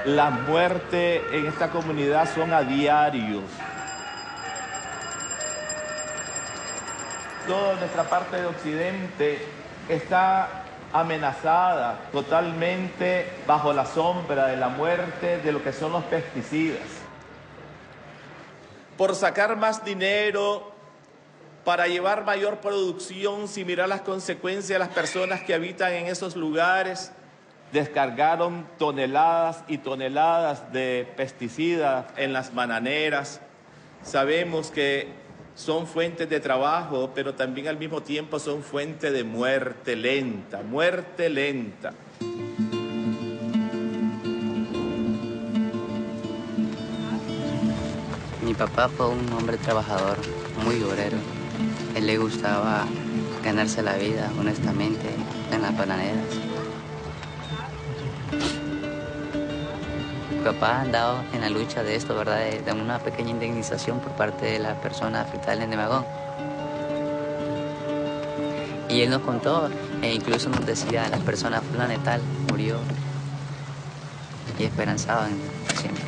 Las muertes en esta comunidad son a diario. Toda nuestra parte de Occidente está amenazada totalmente bajo la sombra de la muerte de lo que son los pesticidas. Por sacar más dinero, para llevar mayor producción sin mirar las consecuencias de las personas que habitan en esos lugares, descargaron toneladas y toneladas de pesticidas en las bananeras. Sabemos que son fuentes de trabajo, pero también al mismo tiempo son fuente de muerte lenta, muerte lenta. Mi papá fue un hombre trabajador, muy obrero. Él le gustaba ganarse la vida honestamente en las bananeras. Mi papá andaba en la lucha de esto, ¿verdad? De una pequeña indemnización por parte de la persona afectada en el vagón. Y él nos contó, e incluso nos decía, la persona fulana y tal murió. Y esperanzaban siempre.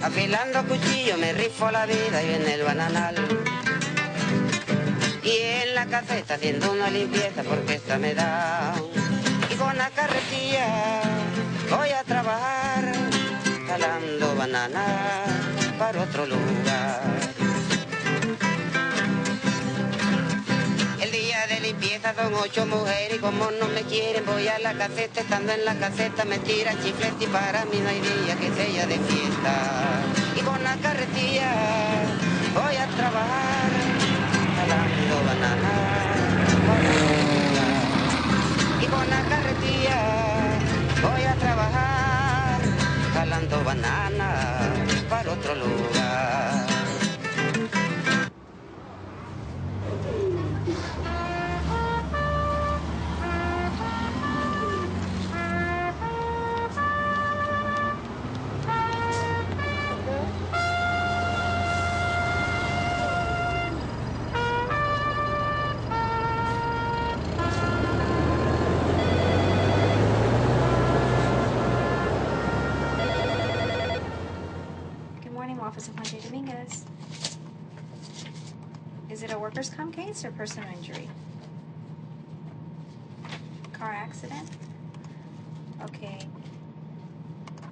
Afilando cuchillo me rifo la vida y en el bananal. Y en la caseta haciendo una limpieza porque esta me da. Y con la carretilla voy a trabajar, jalando bananas para otro lugar. El día de limpieza son 8 mujeres y como no me quieren voy a la caseta. Estando en la caseta me tiran chifles y para mí no hay día que sea de fiesta. Y con la carretilla voy a trabajar, jalando bananas para otro lugar. Y con la carretilla voy a trabajar, jalando bananas para otro lugar. Office of Juan Domingez. Is it a workers' comp case or personal injury? Car accident? Okay.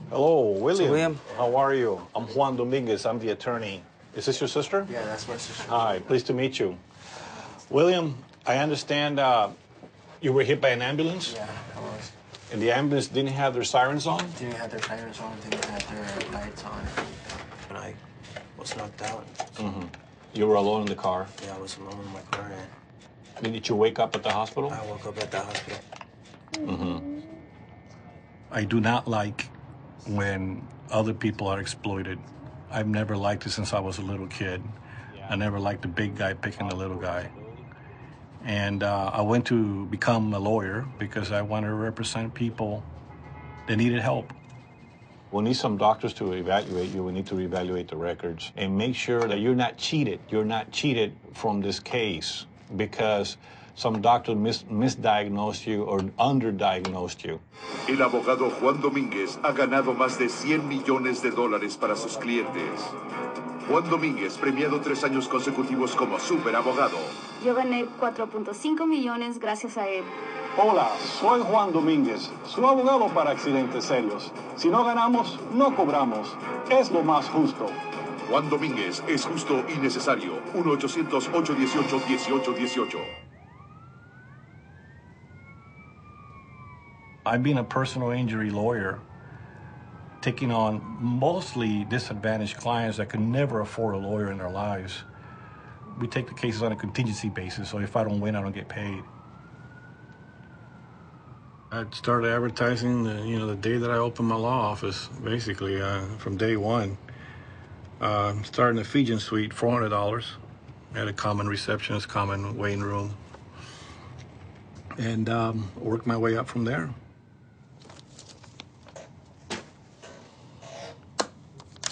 Hello, William. William. How are you? I'm Juan Dominges. I'm the attorney. Is this your sister? Yeah, that's my sister. Hi, pleased to meet you. William, I understand you were hit by an ambulance? Yeah, I was. And the ambulance didn't have their sirens on? Didn't have their sirens on, didn't have their lights on. And I was knocked out. Mm-hmm. You were alone in the car? Yeah, I was alone in my car. And did you wake up at the hospital? I woke up at the hospital. Mm-hmm. I do not like when other people are exploited. I've never liked it since I was a little kid. I never liked the big guy picking the little guy. And I went to become a lawyer because I wanted to represent people that needed help. We'll need some doctors to evaluate you. We need to reevaluate the records and make sure that you're not cheated. You're not cheated from this case because some doctor misdiagnosed you or underdiagnosed you. El abogado Juan Domínguez ha ganado más de $100 millones para sus clientes. Juan Domínguez, premiado 3 años consecutivos como superabogado. Yo gané 4.5 millones gracias a él. Hola, soy Juan Domínguez, su abogado para accidentes serios. Si no ganamos, no cobramos. Es lo más justo. Juan Domínguez es justo y necesario. 1-800-818-1818. I've been a personal injury lawyer, taking on mostly disadvantaged clients that could never afford a lawyer in their lives. We take the cases on a contingency basis, so if I don't win, I don't get paid. I started advertising, the day that I opened my law office, basically, from day one. Started in the Fijian suite, $400. Had a common receptionist, common waiting room. And worked my way up from there.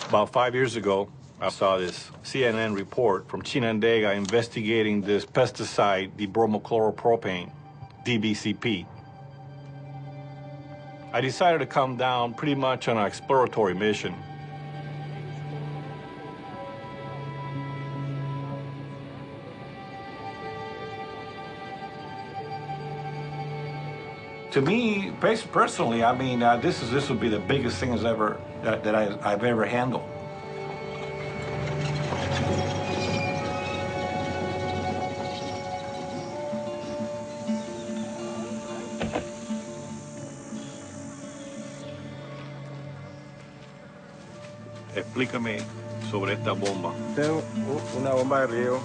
About 5 years ago, I saw this CNN report from Chinandega investigating this pesticide, the bromochloropropane, DBCP. I decided to come down pretty much on an exploratory mission. To me, personally, I mean, this would be the biggest thing I've ever handled. Explícame sobre esta bomba. Esta es una bomba de riego.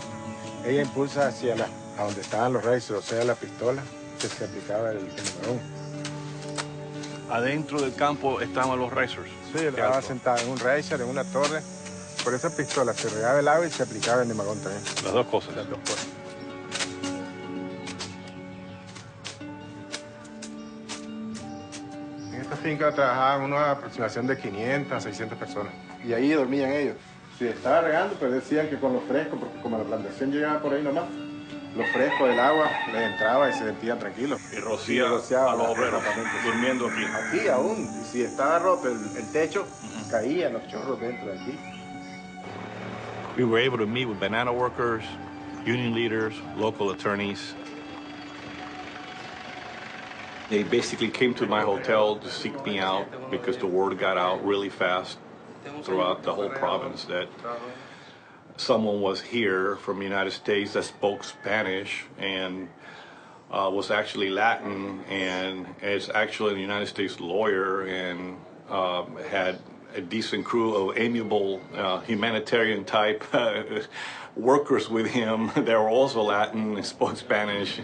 Ella impulsa hacia a donde estaban los racers, o sea, la pistola que se aplicaba el numerón. Adentro del campo estaban los racers. Sí, estaba sentado en un racer, en una torre. Por esa pistola se regaba el agua y se aplicaba el nemagón también. Las dos cosas. Las dos cosas. En esta finca trabajaban una aproximación de 500 a 600 personas. Y ahí dormían ellos. Si estaba regando, pues decían que con lo fresco, porque como la plantación llegaba por ahí nomás, lo fresco del agua les entraba y se sentían tranquilos. Y rociaba a los obreros durmiendo aquí. Aquí aún. Y si estaba roto el techo, caían los chorros dentro de aquí. We were able to meet with banana workers, union leaders, local attorneys. They basically came to my hotel to seek me out because the word got out really fast throughout the whole province that someone was here from the United States that spoke Spanish and was actually Latin and is actually a United States lawyer and had a decent crew of amiable humanitarian type workers with him. They were also Latin and spoke Spanish.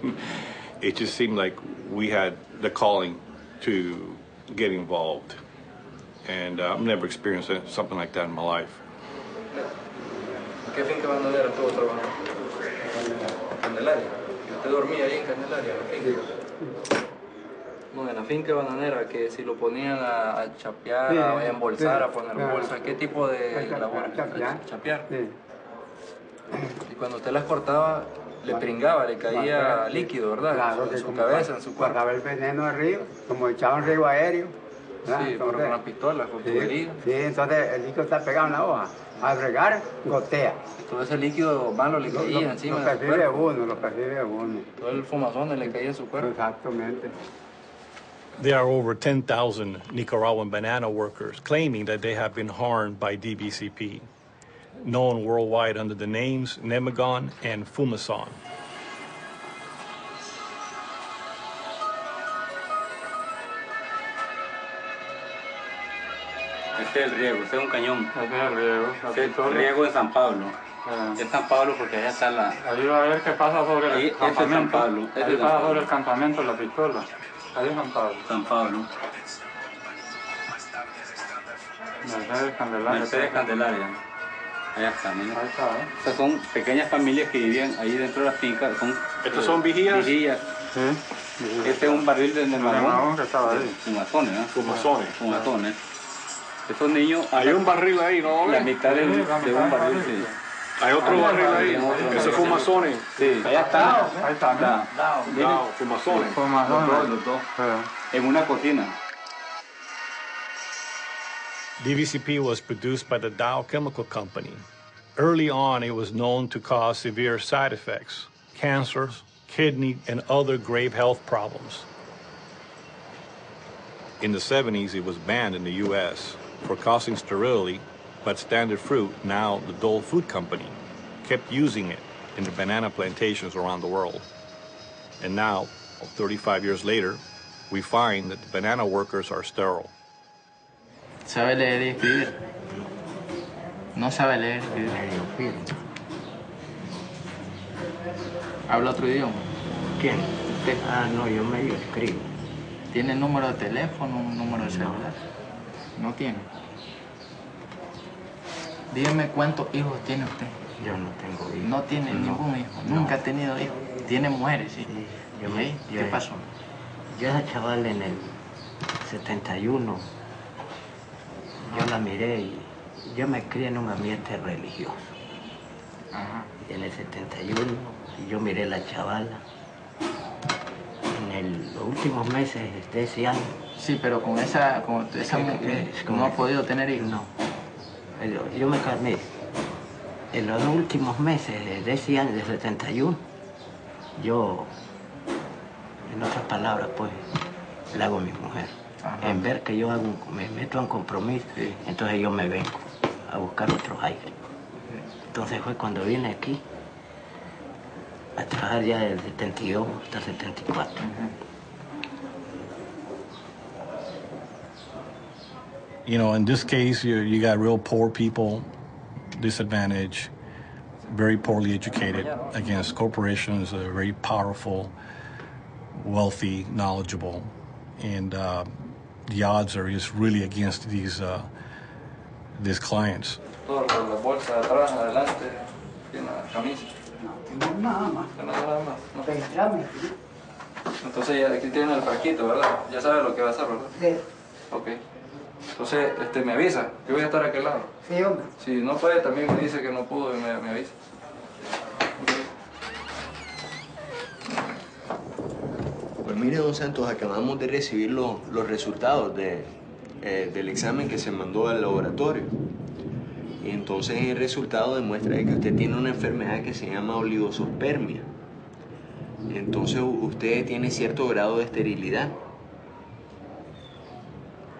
It just seemed like we had the calling to get involved. And I've never experienced something like that in my life. ¿Qué finca bananera estuvo trabajando? Candelaria. ¿Usted dormía ahí en Candelaria? No, en la finca bananera, que si lo ponían a chapear, a embolsar, a poner bolsa, ¿qué tipo de labor? Chapear. Y cuando usted las cortaba, le pringaba, le caía líquido, ¿verdad? Claro, en su cabeza, en su cuerpo. Guardaba el veneno arriba, como echaban río aéreo. Sí, pero con la pistola, con tubería. Sí, entonces el líquido está pegado en la hoja. Al regar, gotea. Todo ese líquido malo le caía encima de su cuerpo. Lo percibe uno. Todo el fumazón le caía en su cuerpo. Exactamente. There are over 10,000 Nicaraguan banana workers claiming that they have been harmed by DBCP, known worldwide under the names Nemagon and Fumason. Este es el riego, este es un cañón. Este es el riego. Este es el riego en San Pablo. Es San Pablo porque allá está la... Ahí va a ver qué pasa sobre el campamento. Es San Pablo. Ahí pasa sobre el campamento la pistola. Ahí es San Pablo. San Pablo. Mercedes Candelaria. Mercedes Candelaria. Allá está, mira. Ahí está, ¿eh? Estas son pequeñas familias que vivían ahí dentro de la finca. ¿Estos son vigías? Vigías. Sí. Este es un barril de nemagón. Que estaba ahí. Fumazones, ¿no? Fumazones. Fumazones. Estos niños... Hay un barril ahí, ¿no? La mitad de un barril, sí. Hay otro barril ahí. Ese es fumazones. Sí. Allá está. Ahí está. Dao, fumazones. Los dos. En una cocina. DBCP was produced by the Dow Chemical Company. Early on, it was known to cause severe side effects, cancers, kidney, and other grave health problems. In the 70s, it was banned in the U.S. for causing sterility, but Standard Fruit, now the Dole Food Company, kept using it in the banana plantations around the world. And now, 35 years later, we find that the banana workers are sterile. ¿Sabe leer y escribir? No sabe leer y escribir. ¿Habla otro idioma? ¿Quién? ¿Usted? Ah, no, yo medio escribo. ¿Tiene número de teléfono, un número de celular? No tiene. Dígame cuántos hijos tiene usted. Yo no tengo hijos. No tiene ningún hijo. Nunca ha tenido hijos. Tiene mujeres, sí. ¿Y ahí? ¿Qué pasó? Yo era chaval en el 71. Yo la miré y Yo me crié en un ambiente religioso. Ajá. Y en el 71 yo miré la chavala. En los últimos meses de ese año. Sí, pero con esa mujer no ha podido tener hijos. No. Yo me calmé. En los dos últimos meses de ese año, del 71, yo, en otras palabras, pues, le hago a mi mujer. Ajá. En ver que yo me meto en compromiso, sí. Entonces yo me vengo a buscar otros aires. Entonces fue cuando vine aquí a trabajar ya del 72 hasta el 74. You know, in this case, you got real poor people, disadvantaged, very poorly educated, against corporations that are very powerful, wealthy, knowledgeable, and the odds are just really against these clients. Todo con la bolsa de atrás, adelante, tiene la camisa. No, nada más. No, nada más. No. Pensame. Entonces ya aquí tienen el frasquito, ¿verdad? Ya sabe lo que va a hacer, ¿verdad? Sí. Ok. Entonces, me avisa, yo voy a estar a aquel lado. Sí, hombre. Si no puede, también me dice que no pudo y me avisa. Pues mire, don Santos, acabamos de recibir los resultados del examen que se mandó al laboratorio. Y entonces el resultado demuestra que usted tiene una enfermedad que se llama oligospermia. Entonces usted tiene cierto grado de esterilidad.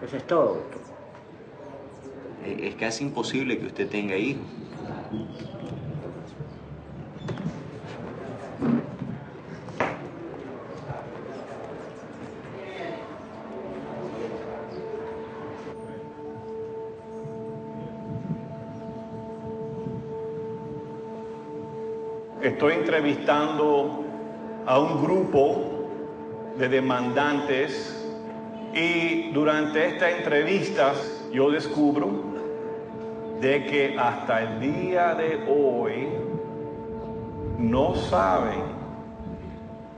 Eso es todo, doctor. Es casi imposible que usted tenga hijos. Estoy entrevistando a un grupo de demandantes y durante estas entrevistas yo descubro de que hasta el día de hoy no saben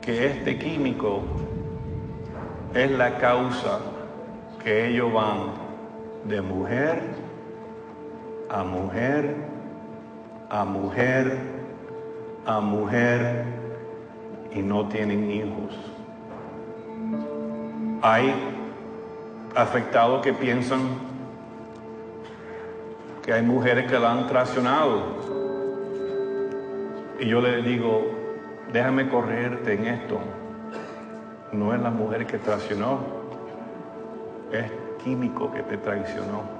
que este químico es la causa que ellos van de mujer a mujer a mujer a mujer y no tienen hijos. Hay afectados que piensan que hay mujeres que la han traicionado. Y yo le digo, déjame corregirte en esto. No es la mujer que traicionó, es químico que te traicionó.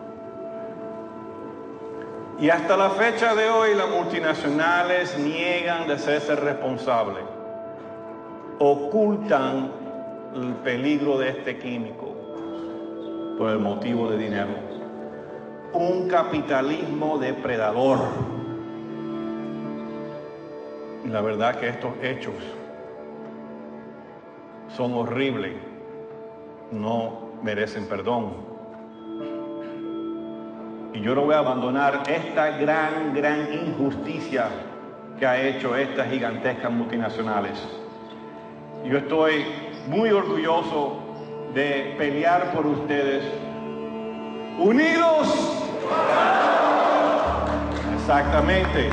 Y hasta la fecha de hoy las multinacionales niegan de hacerse responsables. Ocultan el peligro de este químico por el motivo de dinero. Un capitalismo depredador. Y la verdad que estos hechos son horribles. No merecen perdón. Y yo no voy a abandonar esta gran injusticia que ha hecho estas gigantescas multinacionales. Yo estoy muy orgulloso de pelear por ustedes. ¡Unidos! Exactamente.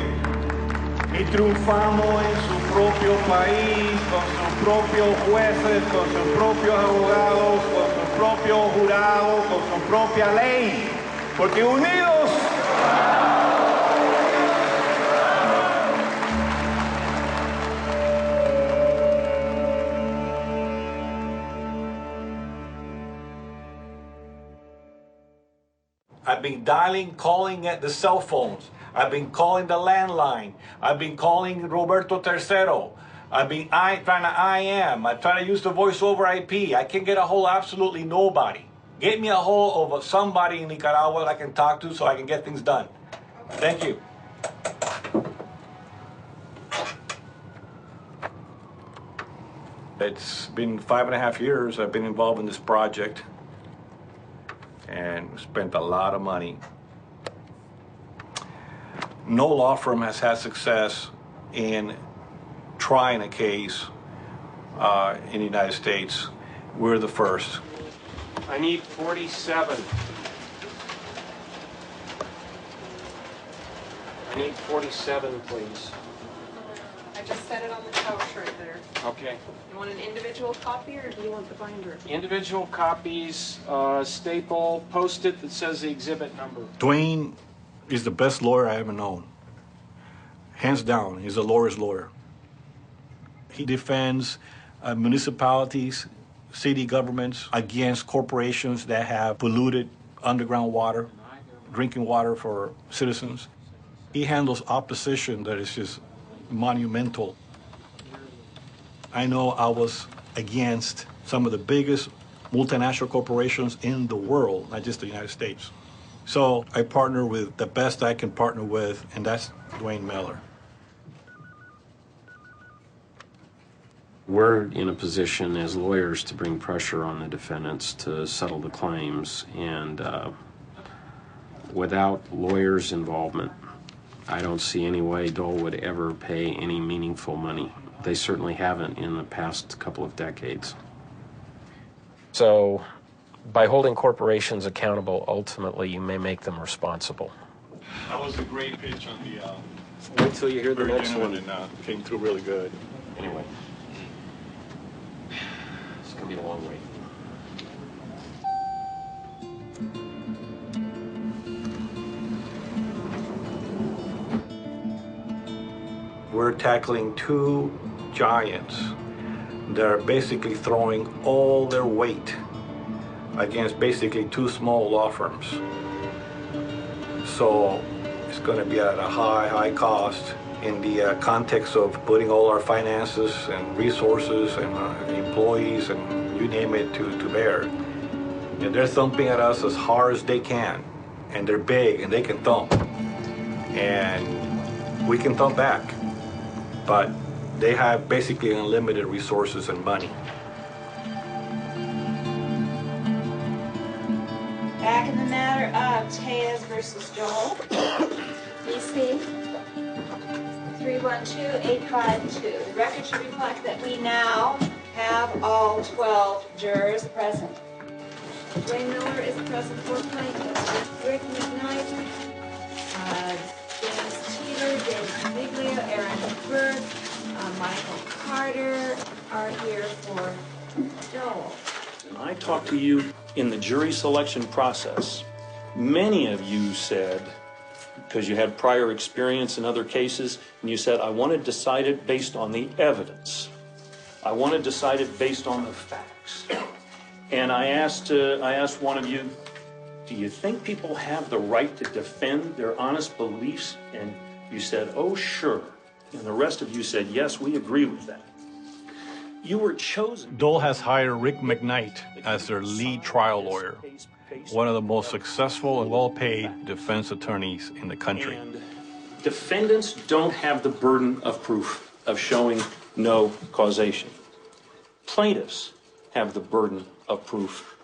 Y triunfamos en su propio país, con sus propios jueces, con sus propios abogados, con sus propios jurados, con su propia ley. Porque unidos I've been dialing, calling at the cell phones. I've been calling the landline. I've been calling Roberto Tercero. I've been trying to IM. I try to use the voice over IP. I can't get a hold of absolutely nobody. Get me a hold of somebody in Nicaragua that I can talk to so I can get things done. Thank you. It's been 5.5 years I've been involved in this project and spent a lot of money. No law firm has had success in trying a case in the United States. We're the first. I need 47. need 47, please. I just set it on the couch right there. Okay. You want an individual copy or do you want the binder? Individual copies, staple, post-it that says the exhibit number. Dwayne is the best lawyer I ever known. Hands down, he's a lawyer's lawyer. He defends municipalities, city governments against corporations that have polluted underground water, drinking water for citizens. He handles opposition that is just monumental. I know I was against some of the biggest multinational corporations in the world, not just the United States. So I partner with the best I can partner with, and that's Dwayne Miller. We're in a position as lawyers to bring pressure on the defendants to settle the claims, and without lawyers' involvement, I don't see any way Dole would ever pay any meaningful money. They certainly haven't in the past couple of decades. So, by holding corporations accountable, ultimately you may make them responsible. That was a great pitch on the... Wait till you hear the next one. And came through really good. Anyway. It's going to be a long wait. We're tackling two giants that are basically throwing all their weight against basically two small law firms. So it's going to be at a high cost in the context of putting all our finances and resources and employees and you name it to bear. And they're thumping at us as hard as they can, and they're big and they can thump, and we can thump back. But they have basically unlimited resources and money. Back in the matter of Tellez versus Dole, BC 312852. The record should reflect that we now have all 12 jurors present. Dwayne Miller is present for plaintiffs. Rick McKnight, James Teeter, James Biglio, Aaron Burke, Michael Carter are here for Dole. When I talked to you in the jury selection process, many of you said, because you had prior experience in other cases, and you said, I want to decide it based on the evidence. I want to decide it based on the facts. And I asked one of you, do you think people have the right to defend their honest beliefs? And you said, oh, sure. And the rest of you said, yes, we agree with that. You were chosen. Dole has hired Rick McKnight as their lead trial lawyer, one of the most successful and well-paid defense attorneys in the country. And defendants don't have the burden of proof of showing no causation. Plaintiffs have the burden of proof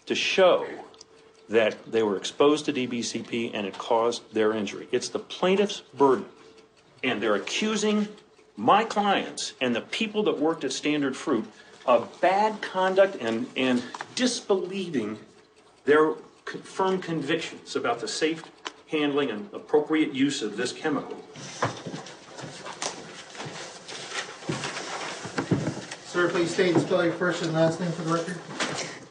to show that they were exposed to DBCP and it caused their injury. It's the plaintiff's burden. And they're accusing my clients and the people that worked at Standard Fruit of bad conduct and disbelieving their firm convictions about the safe handling and appropriate use of this chemical. Sir, please state and spell your first and last name for the record.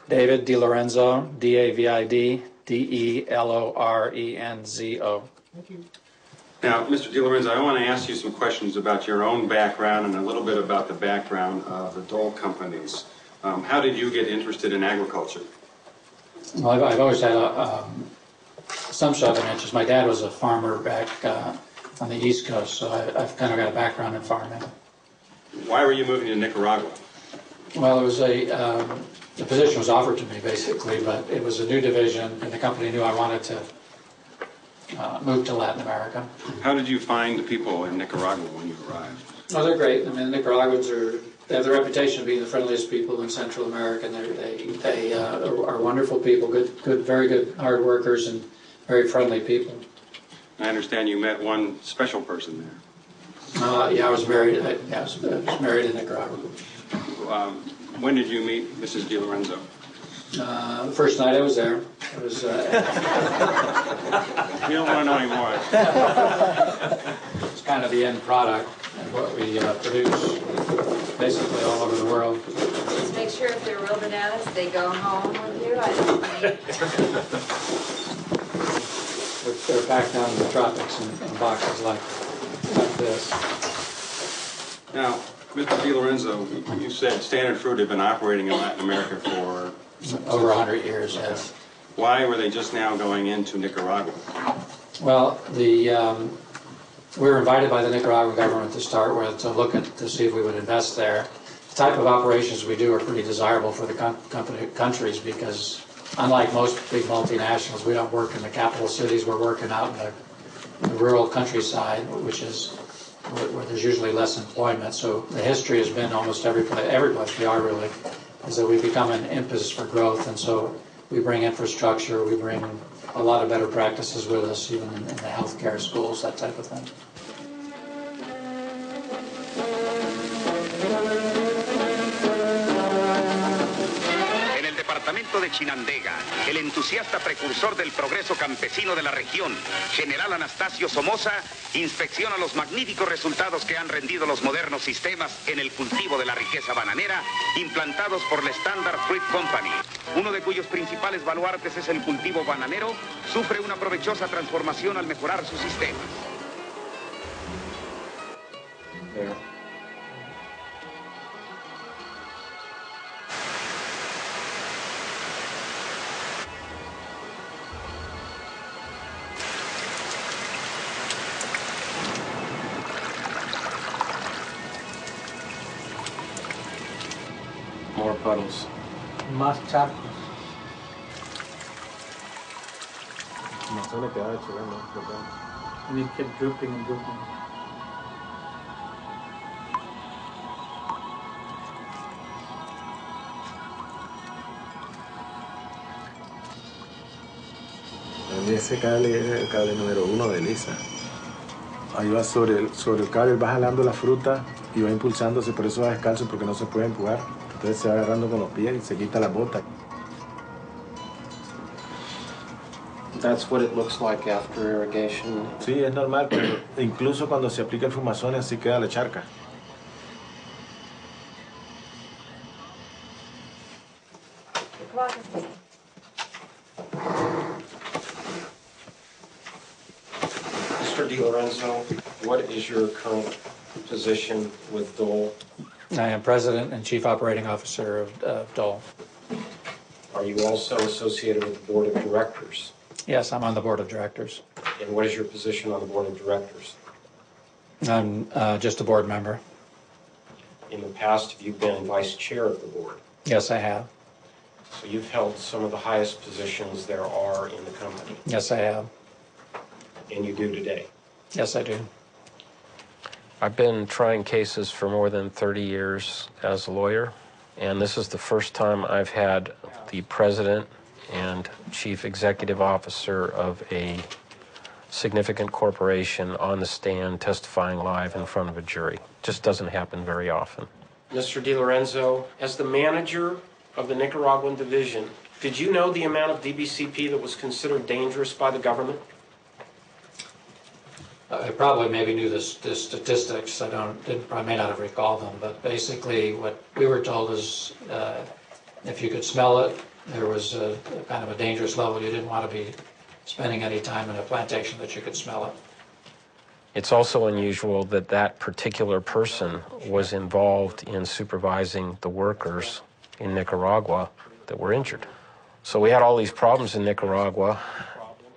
David DiLorenzo, D-A-V-I-D, D-E-L-O-R-E-N-Z-O. Thank you. Now, Mr. DiLorenzo, I want to ask you some questions about your own background and a little bit about the background of the Dole companies. How did you get interested in agriculture? Well, I've always had some southern interest. My dad was a farmer back on the East Coast, so I've kind of got a background in farming. Why were you moving to Nicaragua? Well, it was the position was offered to me, basically, but it was a new division, and the company knew I wanted to move to Latin America. How did you find the people in Nicaragua when you arrived? Oh, they're great. I mean, the Nicaraguans they have the reputation of being the friendliest people in Central America, and they are wonderful people, good, very good hard workers, and very friendly people. I understand you met one special person there. Yeah, I was married. I was married in Nicaragua. When did you meet Mrs. DiLorenzo? The first night I was there, it was... You don't want to know anymore. It's kind of the end product of what we produce basically all over the world. Just make sure if they're real bananas, they go home with you. I don't think. They're packed down in the tropics in boxes like this. Now, Mr. DiLorenzo, you said Standard Fruit had been operating in Latin America for... Over 100 years, yes. Why were they just now going into Nicaragua? Well, we were invited by the Nicaraguan government to start with to see if we would invest there. The type of operations we do are pretty desirable for the countries because, unlike most big multinationals, we don't work in the capital cities. We're working out in the rural countryside, which is where there's usually less employment. So the history has been almost every place we are really, is that we become an impetus for growth, and so we bring infrastructure, we bring a lot of better practices with us, even in the healthcare schools, that type of thing. De Chinandega, el entusiasta precursor del progreso campesino de la región, General Anastasio Somoza, inspecciona los magníficos resultados que han rendido los modernos sistemas en el cultivo de la riqueza bananera implantados por la Standard Fruit Company. Uno de cuyos principales baluartes es el cultivo bananero, sufre una provechosa transformación al mejorar sus sistemas. More puddles. Más charcos. And it kept dripping and dripping. Ese cable es el cable número 1 de Lisa. Ahí va sobre el cable, va jalando la fruta y va impulsándose, por eso va descalzo, porque no se puede empujar. Entonces se va agarrando con los pies y se quita la bota. That's what it looks like after irrigation. Sí, es normal, pero incluso cuando se aplica el fumazón así queda la charca. Mr. DiLorenzo, what is your current position with Dole? I am President and Chief Operating Officer of Dole. Are you also associated with the Board of Directors? Yes, I'm on the Board of Directors. And what is your position on the Board of Directors? I'm just a board member. In the past, have you been Vice Chair of the Board? Yes, I have. So you've held some of the highest positions there are in the company. Yes, I have. And you do today? Yes, I do. I've been trying cases for more than 30 years as a lawyer, and this is the first time I've had the president and chief executive officer of a significant corporation on the stand testifying live in front of a jury. Just doesn't happen very often. Mr. DiLorenzo, as the manager of the Nicaraguan division, did you know the amount of DBCP that was considered dangerous by the government? I probably maybe knew the statistics. I may not have recalled them, but basically what we were told is if you could smell it, there was a kind of a dangerous level. You didn't want to be spending any time in a plantation that you could smell it. It's also unusual that that particular person was involved in supervising the workers in Nicaragua that were injured. So we had all these problems in Nicaragua,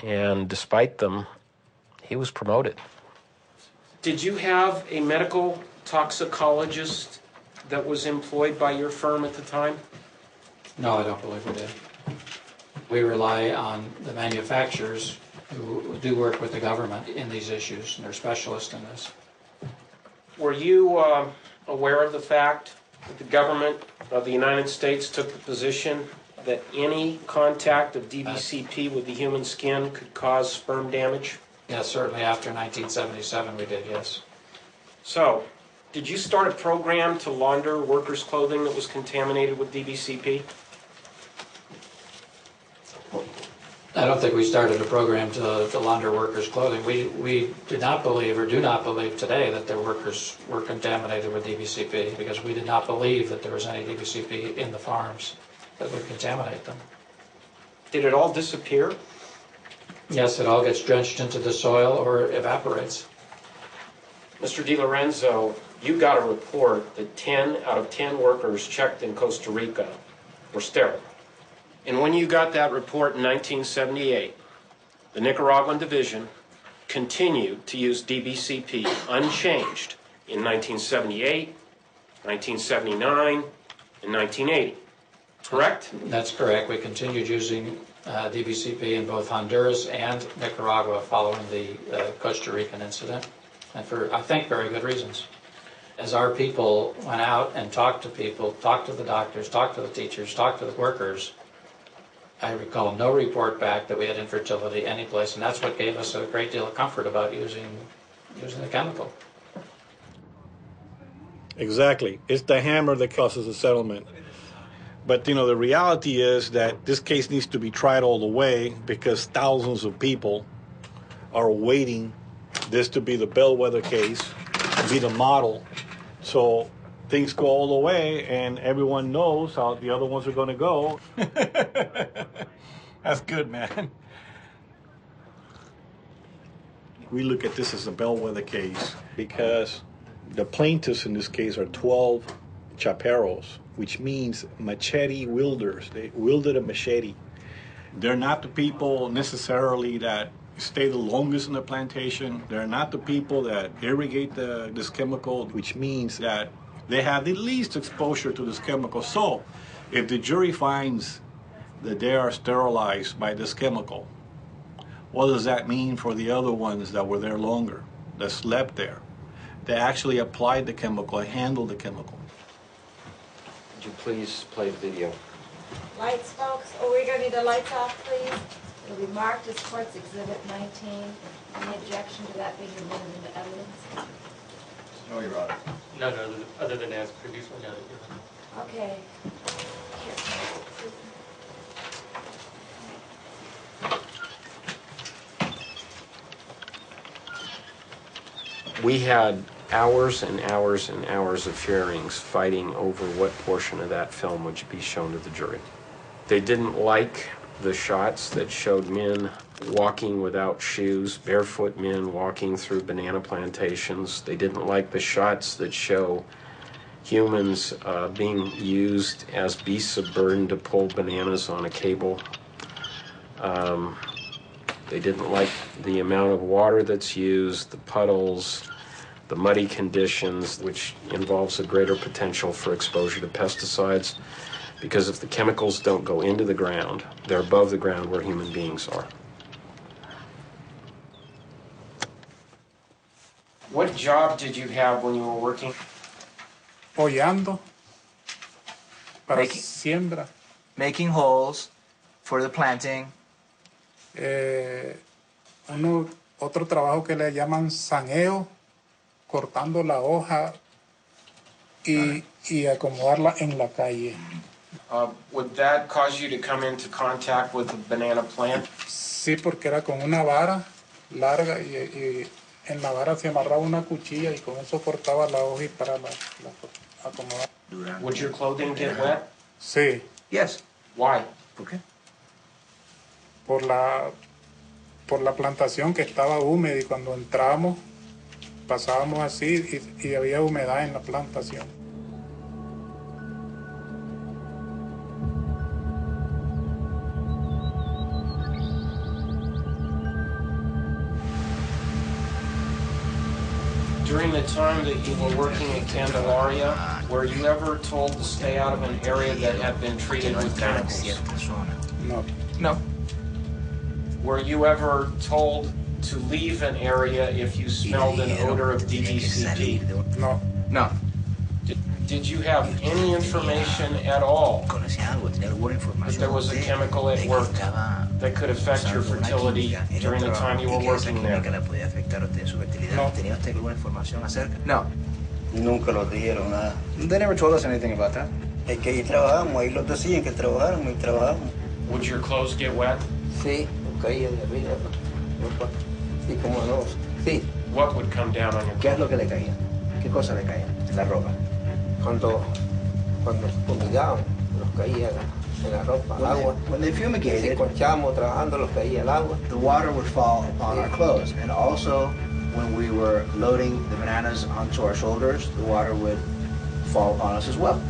and despite them, he was promoted. Did you have a medical toxicologist that was employed by your firm at the time? No, I don't believe we did. We rely on the manufacturers who do work with the government in these issues, and they're specialists in this. Were you aware of the fact that the government of the United States took the position that any contact of DBCP with the human skin could cause sperm damage? Yes, certainly after 1977 we did, yes. So, did you start a program to launder workers' clothing that was contaminated with DBCP? I don't think we started a program to launder workers' clothing. We did not believe or do not believe today that their workers were contaminated with DBCP because we did not believe that there was any DBCP in the farms that would contaminate them. Did it all disappear? Yes, it all gets drenched into the soil or evaporates. Mr. DiLorenzo, you got a report that 10 out of 10 workers checked in Costa Rica were sterile. And when you got that report in 1978, the Nicaraguan division continued to use DBCP unchanged in 1978, 1979, and 1980. Correct? That's correct. We continued using DBCP in both Honduras and Nicaragua following the Costa Rican incident, and for, I think, very good reasons. As our people went out and talked to people, talked to the doctors, talked to the teachers, talked to the workers, I recall no report back that we had infertility anyplace, and that's what gave us a great deal of comfort about using the chemical. Exactly. It's the hammer that causes the settlement. But, you know, the reality is that this case needs to be tried all the way because thousands of people are waiting this to be the bellwether case, to be the model. So things go all the way and everyone knows how the other ones are going to go. That's good, man. We look at this as a bellwether case because the plaintiffs in this case are 12 chaperos, which means machete wielders. They wielded a machete. They're not the people necessarily that stay the longest in the plantation. They're not the people that irrigate this chemical, which means that they have the least exposure to this chemical. So if the jury finds that they are sterilized by this chemical, what does that mean for the other ones that were there longer, that slept there? They actually applied the chemical, handled the chemical. Would you please play the video? Lights, folks. Oh, we're going to need the lights off, please. It'll be marked as Court's Exhibit 19. Any objection to that being removed into evidence? No, Your Honor. No, other than as previously noted. Okay. We had hours and hours and hours of hearings fighting over what portion of that film would be shown to the jury. They didn't like the shots that showed men walking without shoes, barefoot men walking through banana plantations. They didn't like the shots that show humans being used as beasts of burden to pull bananas on a cable. They didn't like the amount of water that's used, the puddles, the muddy conditions, which involves a greater potential for exposure to pesticides, because if the chemicals don't go into the ground, they're above the ground where human beings are. What job did you have when you were working? Hollando para siembra. Making holes for the planting. Otro trabajo que le llaman saneo, cortando la hoja y acomodarla en la calle. Would that cause you to come into contact with the banana plant? Sí, porque era con una vara larga y en la vara se amarraba una cuchilla y con eso cortaba la hoja y para la acomodar. Would your clothing get wet? Sí. Yes. Why? ¿Por qué? Por la plantación que estaba húmeda y cuando entramos pasábamos así y había humedad en la plantación. During the time that you were working in Candelaria, were you ever told to stay out of an area that had been treated with chemicals? No. No. Were you ever told to leave an area if you smelled an odor of DBCP? No. No. Did you have any information at all that there was a chemical at work that could affect your fertility during the time you were working there? No. Nunca nos dijeron nada. They never told us anything about that. Es que ahí trabajamos, ahí los decían que trabajáramos y trabajamos. Would your clothes get wet? Sí, caía de arriba. Sí, como no. Sí. What would come down on your ¿Qué es lo que le caía? ¿Qué cosa le caía en la ropa? Cuando fumigaban, nos caía en la ropa, el agua. When they fumigated, si conchábamos trabajando, nos caía el agua. The water would fall upon our clothes, and also when we were loading the bananas onto our shoulders, the water would fall upon us as well.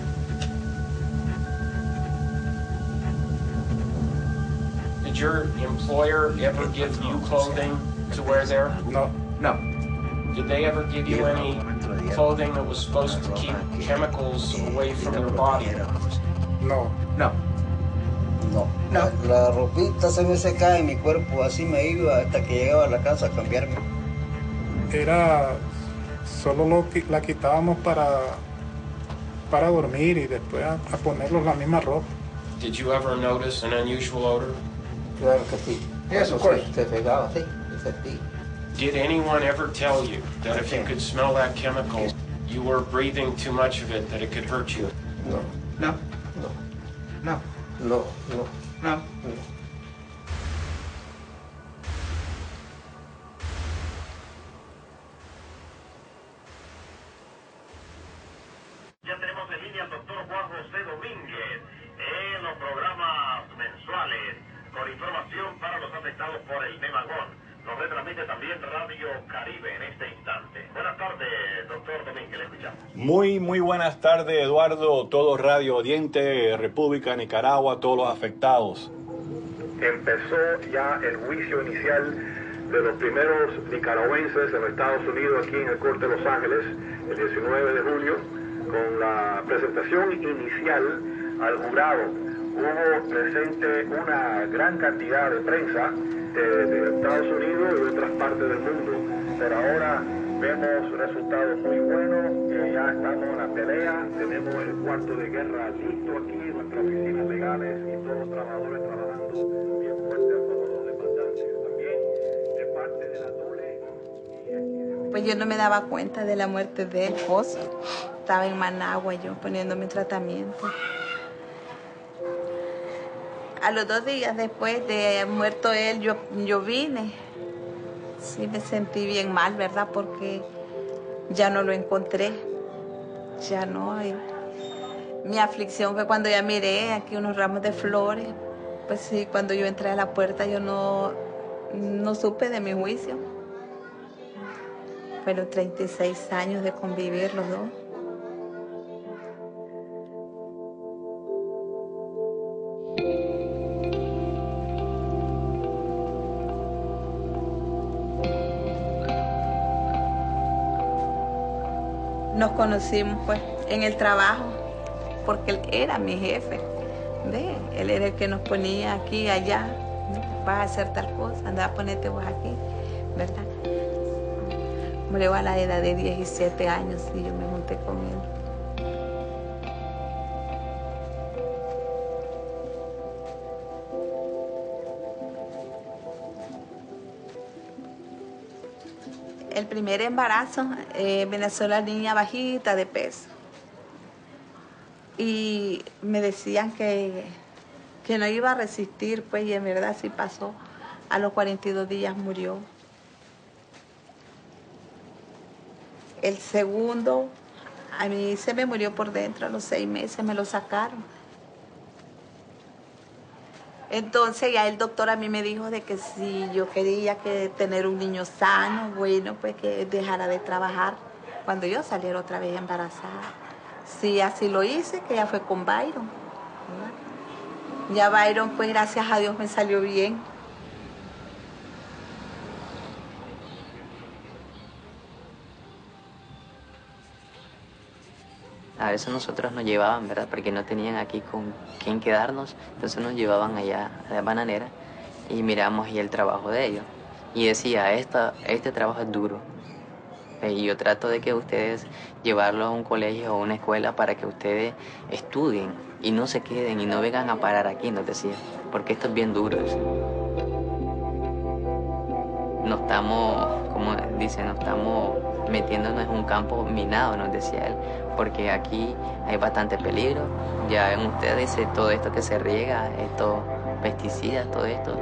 Did your employer ever give you clothing to wear there? No. No. Did they ever give you any clothing that was supposed to keep chemicals away from your body? No. No. No. No. La ropita se me secaba en mi cuerpo, así me iba hasta que llegaba a la casa a cambiarme. Era solo la quitábamos para dormir y después a ponernos la misma ropa. Did you ever notice an unusual odor? Claro que sí. Yes, of course. Se pegaba, sí. Sí. Did anyone ever tell you that if you could smell that chemical, you were breathing too much of it, that it could hurt you? No. No. No. No. No. No. No. Ya tenemos en línea al doctor Juan Domíngez en los programas mensuales con información para los afectados por el nemagón. Nos retransmite también Radio Caribe en este instante. Buenas tardes, doctor Domínguez, le escuchamos. Muy buenas tardes, Eduardo, todo radio oyente, República Nicaragua, todos los afectados. Empezó ya el juicio inicial de los primeros nicaragüenses en los Estados Unidos, aquí en el Corte de Los Ángeles, el 19 de julio, con la presentación inicial al jurado. Hubo presente una gran cantidad de prensa de Estados Unidos y de otras partes del mundo, pero ahora vemos resultados muy buenos, ya estamos en la pelea, tenemos el cuarto de guerra listo aquí, nuestras oficinas legales y todos los trabajadores trabajando bien fuerte a todos los demandantes, también de parte de la Dole. Pues yo no me daba cuenta de la muerte de él, estaba en Managua yo poniéndome tratamiento. A los 2 días después de muerto él, yo vine. Sí, me sentí bien mal, ¿verdad? Porque ya no lo encontré. Ya no. Mi aflicción fue cuando ya miré aquí unos ramos de flores. Pues sí, cuando yo entré a la puerta, yo no supe de mi juicio. Fueron 36 años de convivir los dos. Nos conocimos pues en el trabajo, porque él era mi jefe. ¿Ve? Él era el que nos ponía aquí, allá, ¿no? Vas a hacer tal cosa, anda a ponerte vos aquí, ¿verdad? Murió a la edad de 17 años y yo me junté con él. El primer embarazo, me nació la niña bajita de peso. Y me decían que no iba a resistir, pues, y en verdad sí pasó. A los 42 días murió. El segundo, a mí se me murió por dentro, a los 6 meses me lo sacaron. Entonces ya el doctor a mí me dijo de que si yo quería tener un niño sano, bueno, pues que dejara de trabajar cuando yo saliera otra vez embarazada. Sí, así lo hice, que ya fue con Byron. Ya Byron, pues gracias a Dios me salió bien. A veces nosotros nos llevaban, ¿verdad? Porque no tenían aquí con quién quedarnos, entonces nos llevaban allá a la bananera y miramos ahí el trabajo de ellos. Y decía, este trabajo es duro. Y yo trato de que ustedes llevarlos a un colegio o una escuela para que ustedes estudien y no se queden y no vengan a parar aquí, nos decía, porque esto es bien duro. No estamos, como dicen, no estamos metiéndonos en un campo minado, nos decía él, porque aquí hay bastante peligro. Ya ven ustedes, todo esto que se riega, esto pesticidas, todo esto,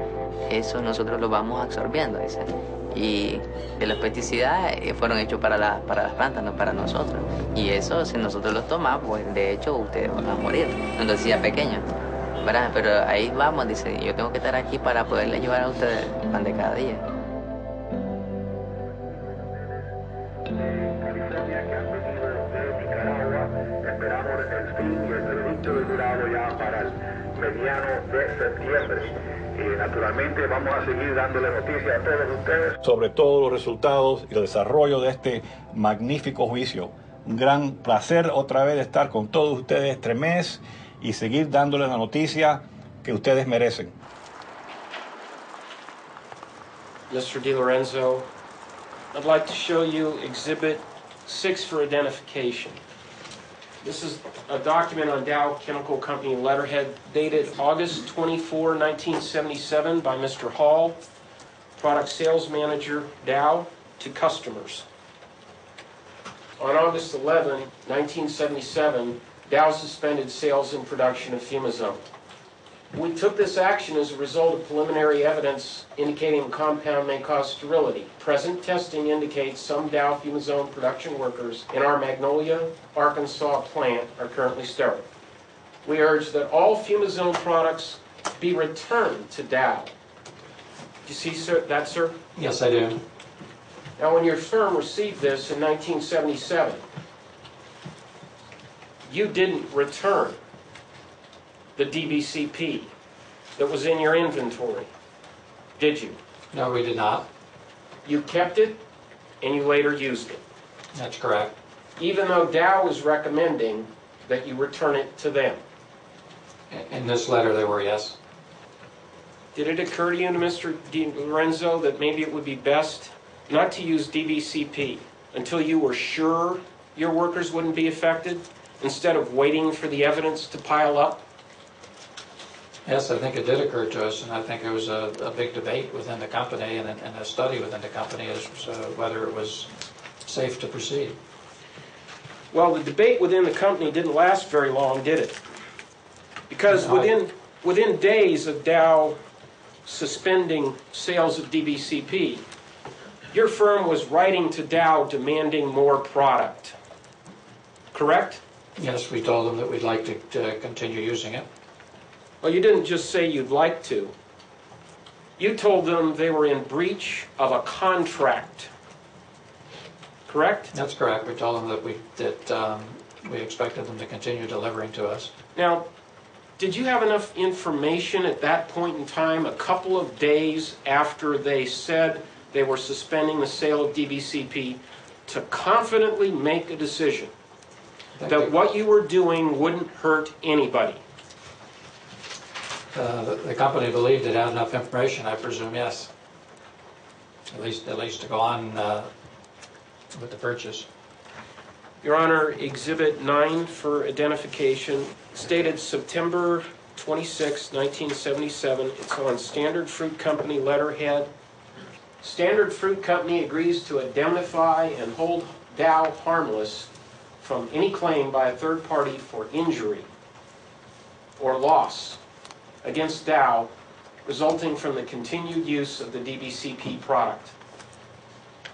eso nosotros lo vamos absorbiendo, dice. Y de los pesticidas fueron hechos para las plantas, no para nosotros. Y eso, si nosotros los tomamos, pues de hecho ustedes van a morir. Entonces ya pequeños, ¿verdad? Pero ahí vamos, dice, yo tengo que estar aquí para poderle llevar a ustedes el pan de cada día. California que han venido de Nicaragua. Esperamos el fin y el veredicto del jurado ya para el mediano de septiembre. Y naturalmente vamos a seguir dándole noticias a todos ustedes sobre todos los resultados y el desarrollo de este magnífico juicio. Un gran placer otra vez estar con todos ustedes este mes y seguir dándoles la noticia que ustedes merecen. Mr. DiLorenzo, I'd like to show you Exhibit 6 for identification. This is a document on Dow Chemical Company letterhead dated August 24, 1977 by Mr. Hall, Product Sales Manager, Dow, to customers. On August 11, 1977, Dow suspended sales and production of Fumazone. We took this action as a result of preliminary evidence indicating the compound may cause sterility. Present testing indicates some Dow Fumazone production workers in our Magnolia, Arkansas plant are currently sterile. We urge that all Fumazone products be returned to Dow. Do you see that, sir? Yes, I do. Now, when your firm received this in 1977, you didn't return the DBCP that was in your inventory, did you? No, we did not. You kept it and you later used it. That's correct. Even though Dow was recommending that you return it to them. In this letter they were, yes. Did it occur to you, Mr. DiLorenzo, that maybe it would be best not to use DBCP until you were sure your workers wouldn't be affected, instead of waiting for the evidence to pile up? Yes, I think it did occur to us, and I think there was a big debate within the company and a study within the company as to whether it was safe to proceed. Well, the debate within the company didn't last very long, did it? Because within days of Dow suspending sales of DBCP, your firm was writing to Dow demanding more product. Correct? Yes, we told them that we'd like to continue using it. Well, you didn't just say you'd like to. You told them they were in breach of a contract. Correct? That's correct. We told them that we expected them to continue delivering to us. Now, did you have enough information at that point in time, a couple of days after they said they were suspending the sale of DBCP, to confidently make a decision that what you were doing wouldn't hurt anybody? The company believed it had enough information, I presume, yes. At least to go on with the purchase. Your Honor, Exhibit 9 for identification, stated September 26, 1977. It's on Standard Fruit Company letterhead. Standard Fruit Company agrees to indemnify and hold Dow harmless from any claim by a third party for injury or loss against Dow resulting from the continued use of the DBCP product.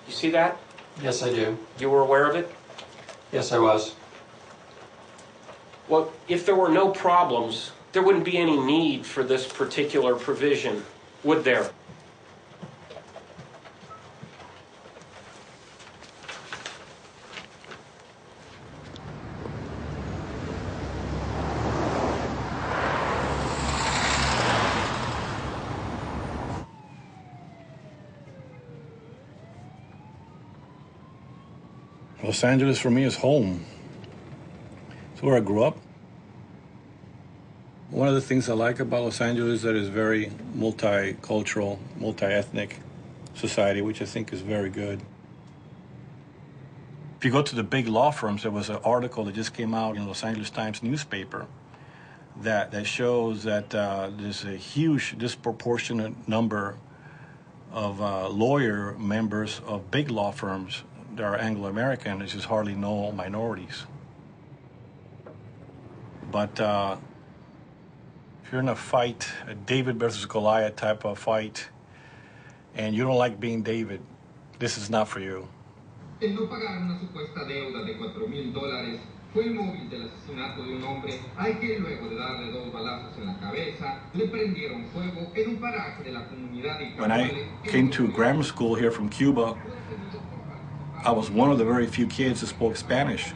You see that? Yes, I do. You were aware of it? Yes, I was. Well, if there were no problems, there wouldn't be any need for this particular provision, would there? Los Angeles for me is home. It's where I grew up. One of the things I like about Los Angeles is that it's very multicultural, multi-ethnic society, which I think is very good. If you go to the big law firms, there was an article that just came out in Los Angeles Times newspaper that shows that there's a huge disproportionate number of lawyer members of big law firms that are Anglo-American. There's just hardly no minorities. But if If you're in a fight, a David versus Goliath type of fight, and you don't like being David, this is not for you. El no pagar una supuesta deuda de $4,000 fue el móvil del asesinato de un hombre al que luego de darle 2 balazos en la cabeza le prendieron fuego en un paraje de la comunidad de When I came to grammar school here from Cuba, I was one of the very few kids that spoke Spanish.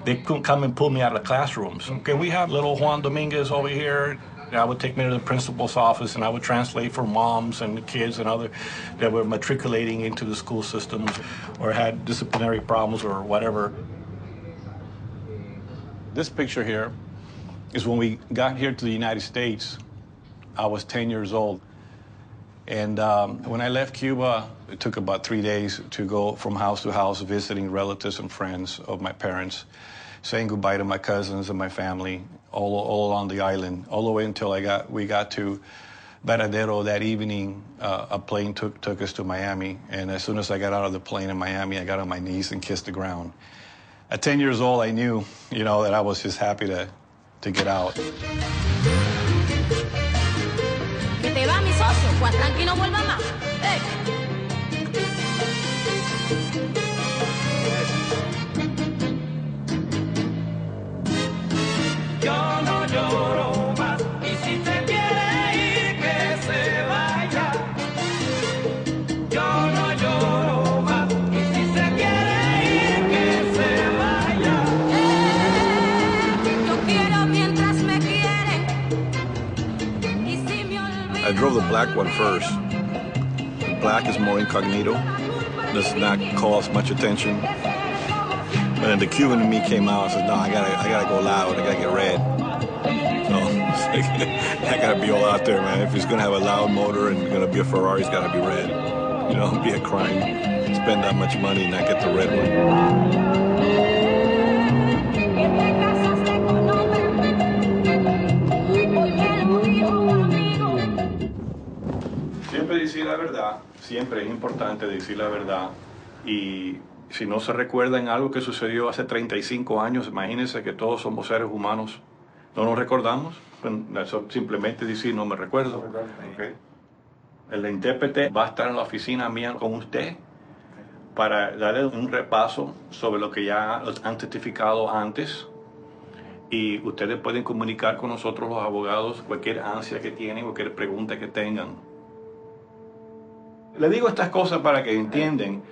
They couldn't come and pull me out of the classrooms. Can we have little Juan Dominges over here? I would take me to the principal's office and I would translate for moms and kids and other that were matriculating into the school systems or had disciplinary problems or whatever. This picture here is when we got here to the United States. I was 10 years old. And when I left Cuba, it took about 3 days to go from house to house visiting relatives and friends of my parents, saying goodbye to my cousins and my family all along the island, all the way until we got to Varadero that evening. A plane took us to Miami, and as soon as I got out of the plane in Miami, I got on my knees and kissed the ground. At 10 years old, I knew, that I was just happy to get out. Que te va, mi socio, Cuatrán, que no vuelva más. Yo no lloro más, y si te quiere ir, que se vaya. Yo no lloro más, y si se quiere ir, que se vaya. Yo quiero mientras me quieren, y si me olvidan. I drove the black one first. Black is more incognito, does not call us much attention. But then the Cuban in me came out and said, no, I gotta go loud, I gotta get red. So I gotta be all out there, man. If it's gonna have a loud motor and gonna be a Ferrari, it's gotta be red. It'd be a crime. Spend that much money and not get the red one. Siempre decir la verdad, siempre es importante decir la verdad. Y si no se recuerda en algo que sucedió hace 35 años, imagínense que todos somos seres humanos. ¿No nos recordamos? Eso simplemente decir, no me recuerdo. Okay. El intérprete va a estar en la oficina mía con usted para darle un repaso sobre lo que ya han testificado antes. Y ustedes pueden comunicar con nosotros los abogados cualquier ansia que tienen, cualquier pregunta que tengan. Le digo estas cosas para que entiendan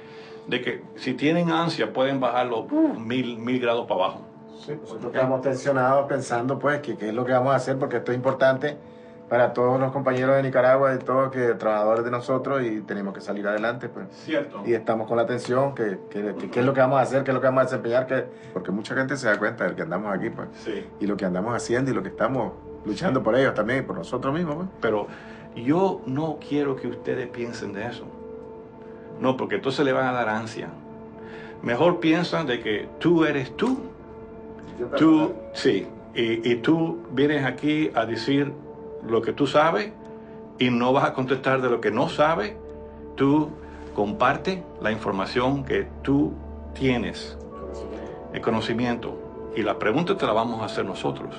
de que si tienen ansia pueden bajarlo 1000 grados para abajo. Sí, nosotros estamos tensionados pensando pues que qué es lo que vamos a hacer, porque esto es importante para todos los compañeros de Nicaragua y todos que trabajadores de nosotros, y tenemos que salir adelante pues. Cierto. Y estamos con la tensión que qué es lo que vamos a hacer, qué es lo que vamos a desempeñar, porque mucha gente se da cuenta de que andamos aquí pues. Sí. Y lo que andamos haciendo y lo que estamos luchando por ellos también y por nosotros mismos pues. Pero yo no quiero que ustedes piensen de eso. No, porque entonces le van a dar ansia. Mejor piensan de que tú eres tú. Tú, sí. Y tú vienes aquí a decir lo que tú sabes y no vas a contestar de lo que no sabes. Tú comparte la información que tú tienes, el conocimiento. Y la pregunta te la vamos a hacer nosotros.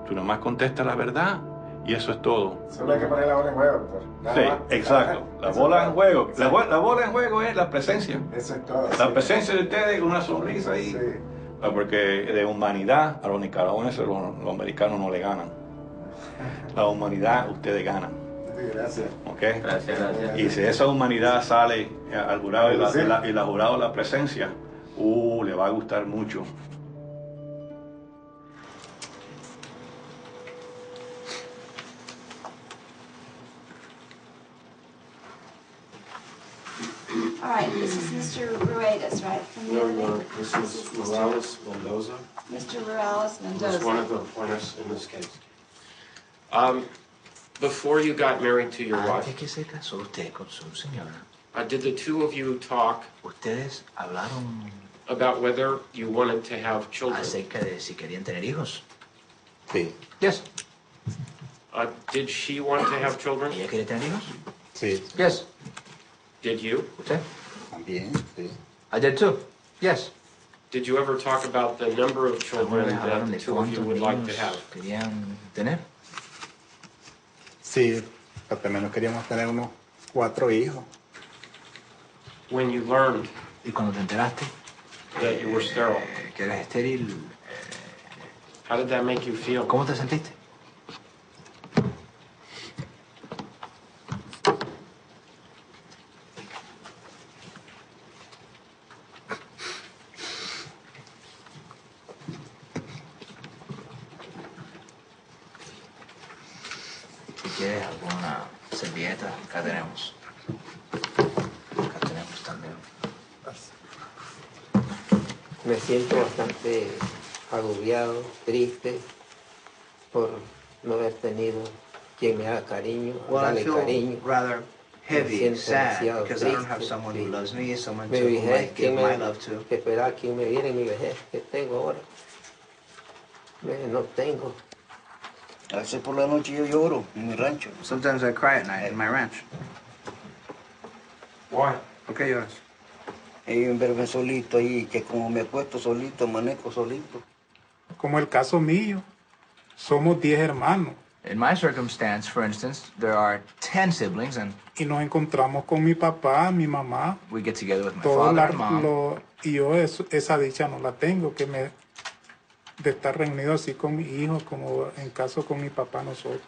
Tú nomás contestas la verdad. Y eso es todo. Solo hay que poner la bola en juego, doctor. Sí, exacto. La bola en juego. La bola en juego es la presencia. Eso es todo. La presencia de ustedes con una sonrisa ahí. Sí. Porque de humanidad a los nicaragüenses, los americanos no le ganan. La humanidad ustedes ganan. Gracias. ¿Ok? Gracias. Y si esa humanidad sale al jurado y la jurado la presencia, le va a gustar mucho. All right, this is Mr. Ruedas, right? From No, this is Morales Mendoza. Mr. Morales Mendoza. Who's one of the plaintiffs in this case. Before you got married to your wife, Antes que se casó usted con su señora, did the two of you talk ustedes hablaron about whether you wanted to have children? acerca de si querían tener hijos. Sí. Yes. Did she want to have children? ¿Ella quiere tener hijos? Sí. Yes. Did you? ¿Usted? También, sí. I did too. Yes. Did you ever talk about the number of children that the two of you would like to have? ¿Querían tener? Sí, pero también no queríamos tener unos 4 hijos. When you learned Y cuando te enteraste that you were sterile, que eres estéril, how did that make you feel? ¿cómo te sentiste? Si quieres alguna servilleta, acá tenemos. Acá tenemos también. Me siento bastante agobiado, triste por no haber tenido quien me haga cariño, Well, I darle feel cariño. rather heavy and siento sad demasiado because I don't have triste, someone who sí. loves me, someone Mi to whom I vejez, give ¿quién my me love to. esperar quien me viene en mi vejez que tengo ahora? No tengo. A veces por la noche yo lloro en mi rancho. Sometimes I cry at night in my ranch. Why? ¿Por qué lloras? Y verme solito ahí, que como me acuesto solito, amanezco solito. Como el caso mío, somos 10 hermanos. In my circumstance, for instance, there are 10 siblings and Y nos encontramos con mi papá, mi mamá. we get together with my Todo father and mom. y yo esa dicha no la tengo, de estar reunido así con mi hijo, como en caso con mi papá nosotros.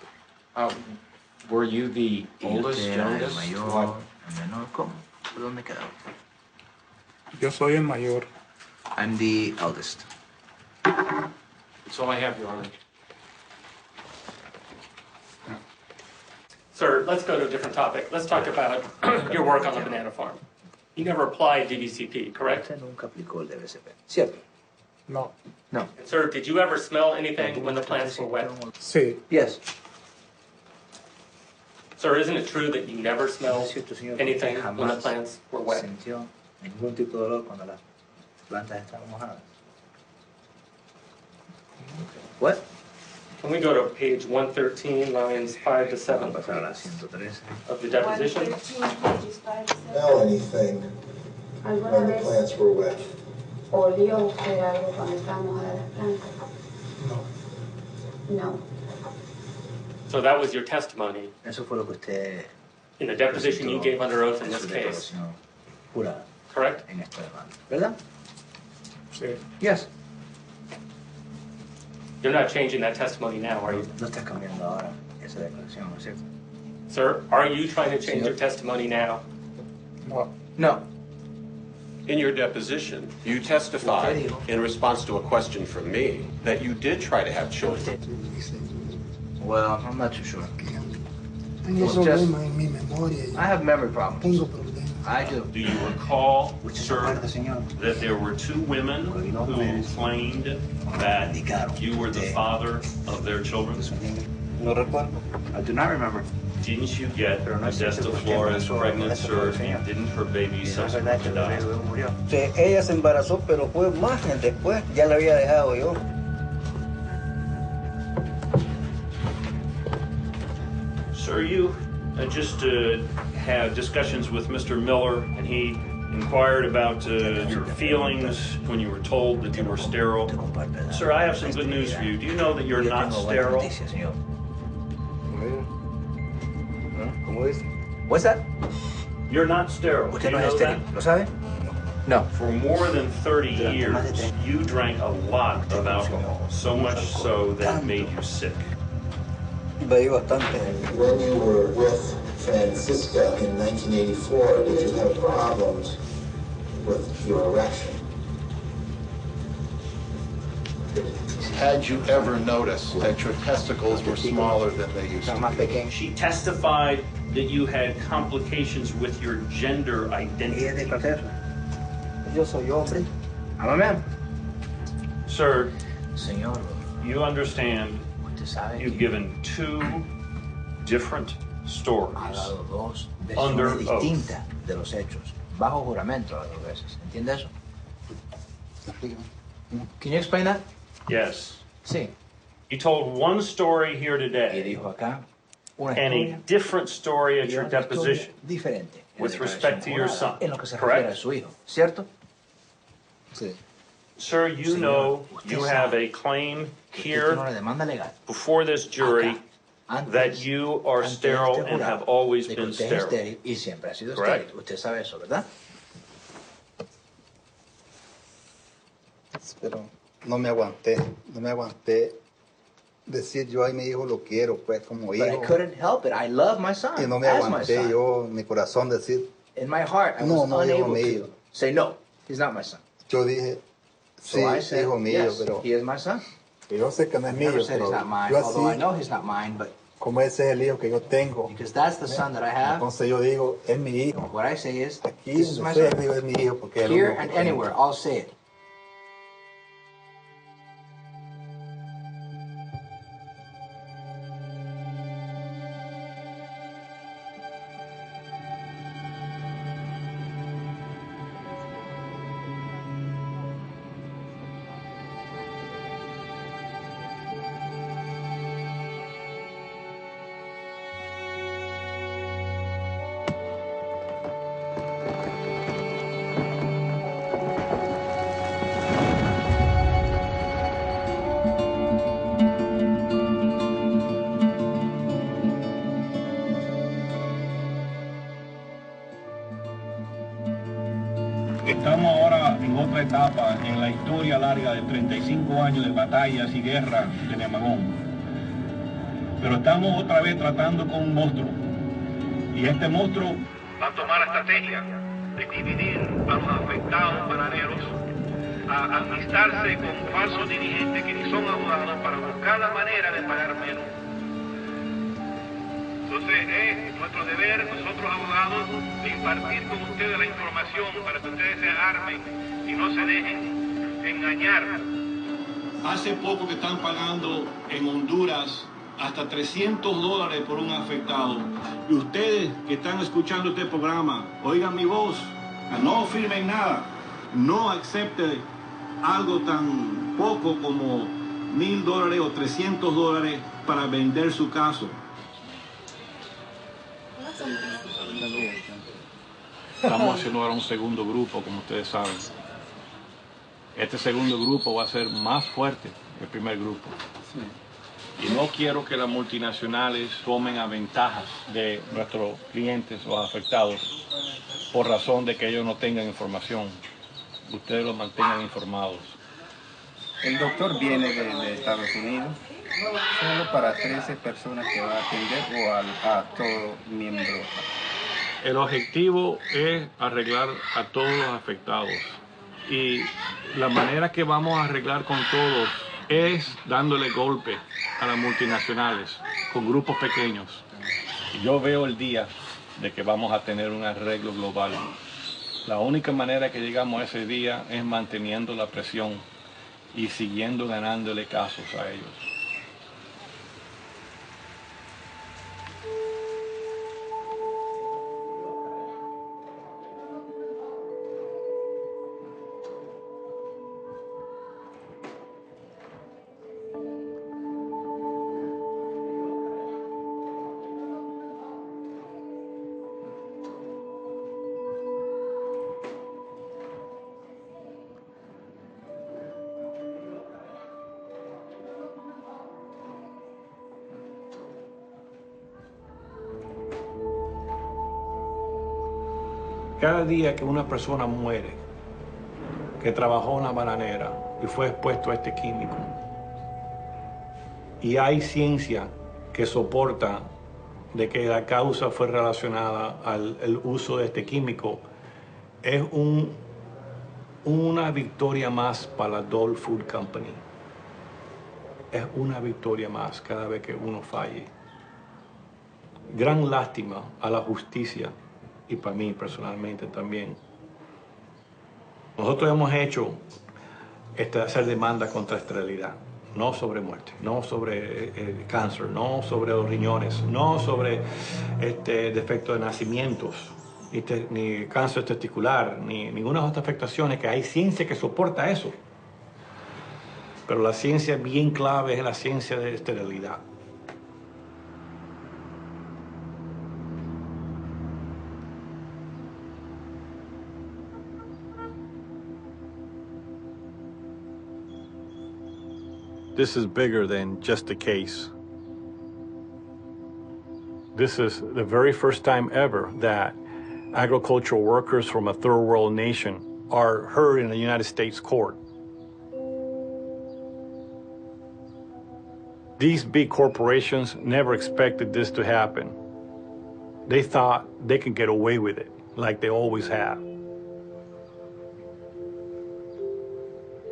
Were you the oldest, Usted era el youngest? mayor, el menor, ¿cómo? ¿Por dónde quedaba? Yo soy el mayor. I'm the eldest. That's all I have, Your Honor. Sir, let's go to a different topic. Let's talk about your work on the banana farm. You never applied DVCP, correct? Usted nunca aplicó el DVCP, ¿cierto? No. No. Sir, did you ever smell anything when the plants were wet? Sí. Yes. Sir, isn't it true that you never smelled anything when the plants were wet? Sintió ningún tipo de olor cuando las plantas estaban mojadas. What? Can we go to page 113, lines 5 to 7 Pasar a la 113. of the deposition? 113 pages, 5 to 7. Smell anything ¿Alguna when the vez plants were wet? olió usted algo cuando estaban mojadas las plantas? No. So that was your testimony Eso fue lo que usted in the deposition you gave under oath in this case, jurada correct? en esta demanda, ¿verdad? Sí. Yes. You're not changing that testimony now, are you? No estás cambiando ahora esa declaración, ¿no es cierto? Sir, are you trying to change your testimony now? No. No. In your deposition, you testified in response to a question from me that you did try to have children. Well, I'm not too sure. Tengo It's just- problemas en mi memoria. I have memory problems. Tengo problemas. I do. Do you recall, Which is sir, part of the señor. that there were 2 women who claimed that you were the father of their children? No recuerdo. I do not remember. Didn't you get Modesta Flores pregnant, sir, and didn't her baby Es verdad que subsequently el die? bebé murió. O sea, ella se embarazó, pero fue más después. Ya la había dejado yo. Sir, you just had discussions with Mr. Miller, and he inquired about your feelings when you were told that you were sterile. Sir, I have some good news for you. Do you know that you're not sterile? ¿Cómo dice? What's that? You're not sterile. Do ¿Usted you no es know that? estéril? ¿Lo sabe? No. For more than 30 years, you drank a lot of alcohol, so much so that it made you sick. Bebí bastante. When you were with Francisca in 1984, did you have problems with your erection? Had you ever noticed that your testicles were smaller than they used to be? She testified that you had complications with your gender identity. Yo soy hombre. I'm a man. Sir, Señor, you understand usted sabe you've que given 2 different ha stories dado 2 under versiones oath. distintas de los hechos, bajo juramento las 2 veces. ¿Entiende eso? Can you explain that? Yes. Sí. You told one story here Y today dijo acá una and a historia different story at y your otra historia deposition diferente en la with respect to declaración your jurada, son, en lo que se refiere a correct? su hijo, ¿cierto? Sí. Sir, you Señor, know usted you have sabe a claim que usted tiene here una demanda legal before this jury acá, that you are sterile and have always been sterile. Y siempre ha sido Correct. estéril. Usted sabe eso, ¿verdad? Pero no me aguanté decir yo a mi hijo lo quiero, pues como hijo. But I couldn't help it. I love my son. Y no me as my aguanté son. yo en mi corazón decir, In my heart, I no, was no, hijo unable mío. to say, no, he's not my son. Yo dije, So sí, I said, hijo mío, yes, pero he is my son. yo sé que no es I never mío, said he's pero not mine, yo although I así, know he's not mine, but como ese es el hijo que yo tengo, because that's the son that I have, entonces yo digo, es mi hijo. what I say is, Aquí this is my donde sea, son. digo, es mi hijo, porque es el Here único and que tengo. anywhere, I'll say it. Estamos ahora en otra etapa en la historia larga de 35 años de batallas y guerras de Nemagón. Pero estamos otra vez tratando con un monstruo. Y este monstruo va a tomar la estrategia de dividir a los afectados bananeros, a amistarse con falsos dirigentes que ni son abogados para buscar la manera de pagar menos. Entonces es nuestro deber, nosotros abogados, de impartir con ustedes la información para que ustedes se armen y no se dejen engañar. hace poco que están pagando en Honduras hasta $300 por un afectado. Y ustedes que están escuchando este programa, oigan mi voz, no firmen nada, no acepten algo tan poco como $1,000 o $300 para vender su caso. Estamos haciendo ahora un segundo grupo, como ustedes saben. Este segundo grupo va a ser más fuerte que el primer grupo. Sí. Y no quiero que las multinacionales tomen a ventajas de nuestros clientes o afectados por razón de que ellos no tengan información. Ustedes los mantengan informados. El doctor viene de Estados Unidos solo para 13 personas que va a atender o a todo miembro. El objetivo es arreglar a todos los afectados. Y la manera que vamos a arreglar con todos es dándole golpe a las multinacionales con grupos pequeños. Y yo veo el día de que vamos a tener un arreglo global. La única manera que llegamos a ese día es manteniendo la presión y siguiendo ganándole casos a ellos. Cada día que una persona muere, que trabajó en una bananera y fue expuesto a este químico, y hay ciencia que soporta de que la causa fue relacionada al uso de este químico, es una victoria más para la Dole Food Company. Es una victoria más cada vez que uno falle. Gran lástima a la justicia y para mí personalmente también. Nosotros hemos hecho hacer demanda contra esterilidad, no sobre muerte, no sobre cáncer, no sobre los riñones, no sobre defecto de nacimientos, ni cáncer testicular, ni ninguna otra afectaciones, que hay ciencia que soporta eso. Pero la ciencia bien clave es la ciencia de esterilidad. This is bigger than just a case. This is the very first time ever that agricultural workers from a third world nation are heard in a United States court. These big corporations never expected this to happen. They thought they could get away with it, like they always have.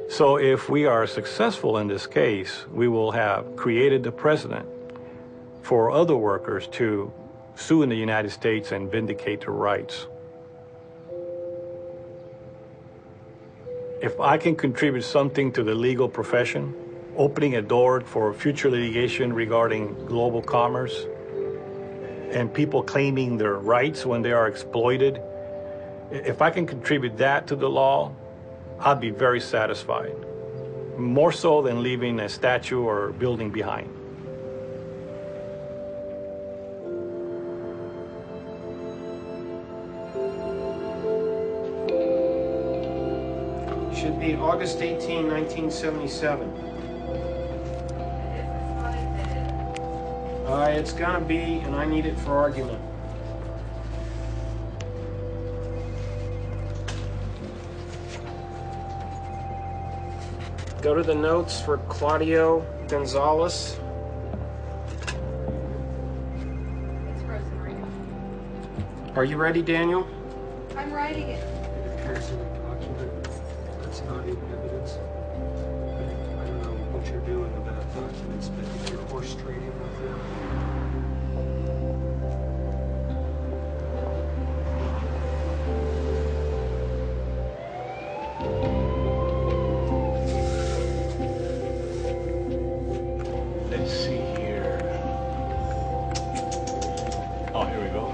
So if we are successful in this case, we will have created the precedent for other workers to sue in the United States and vindicate their rights. If I can contribute something to the legal profession, opening a door for future litigation regarding global commerce and people claiming their rights when they are exploited, if I can contribute that to the law, I'd be very satisfied. More so than leaving a statue or building behind. Should be August 18, 1977. It's gonna be, and I need it for argument. Go to the notes for Claudio Gonzalez. Are you ready, Daniel? I'm writing it. That's not in evidence. I don't know what you're doing about documents, but if you're horse trading with them. Let's see here. Oh, here we go.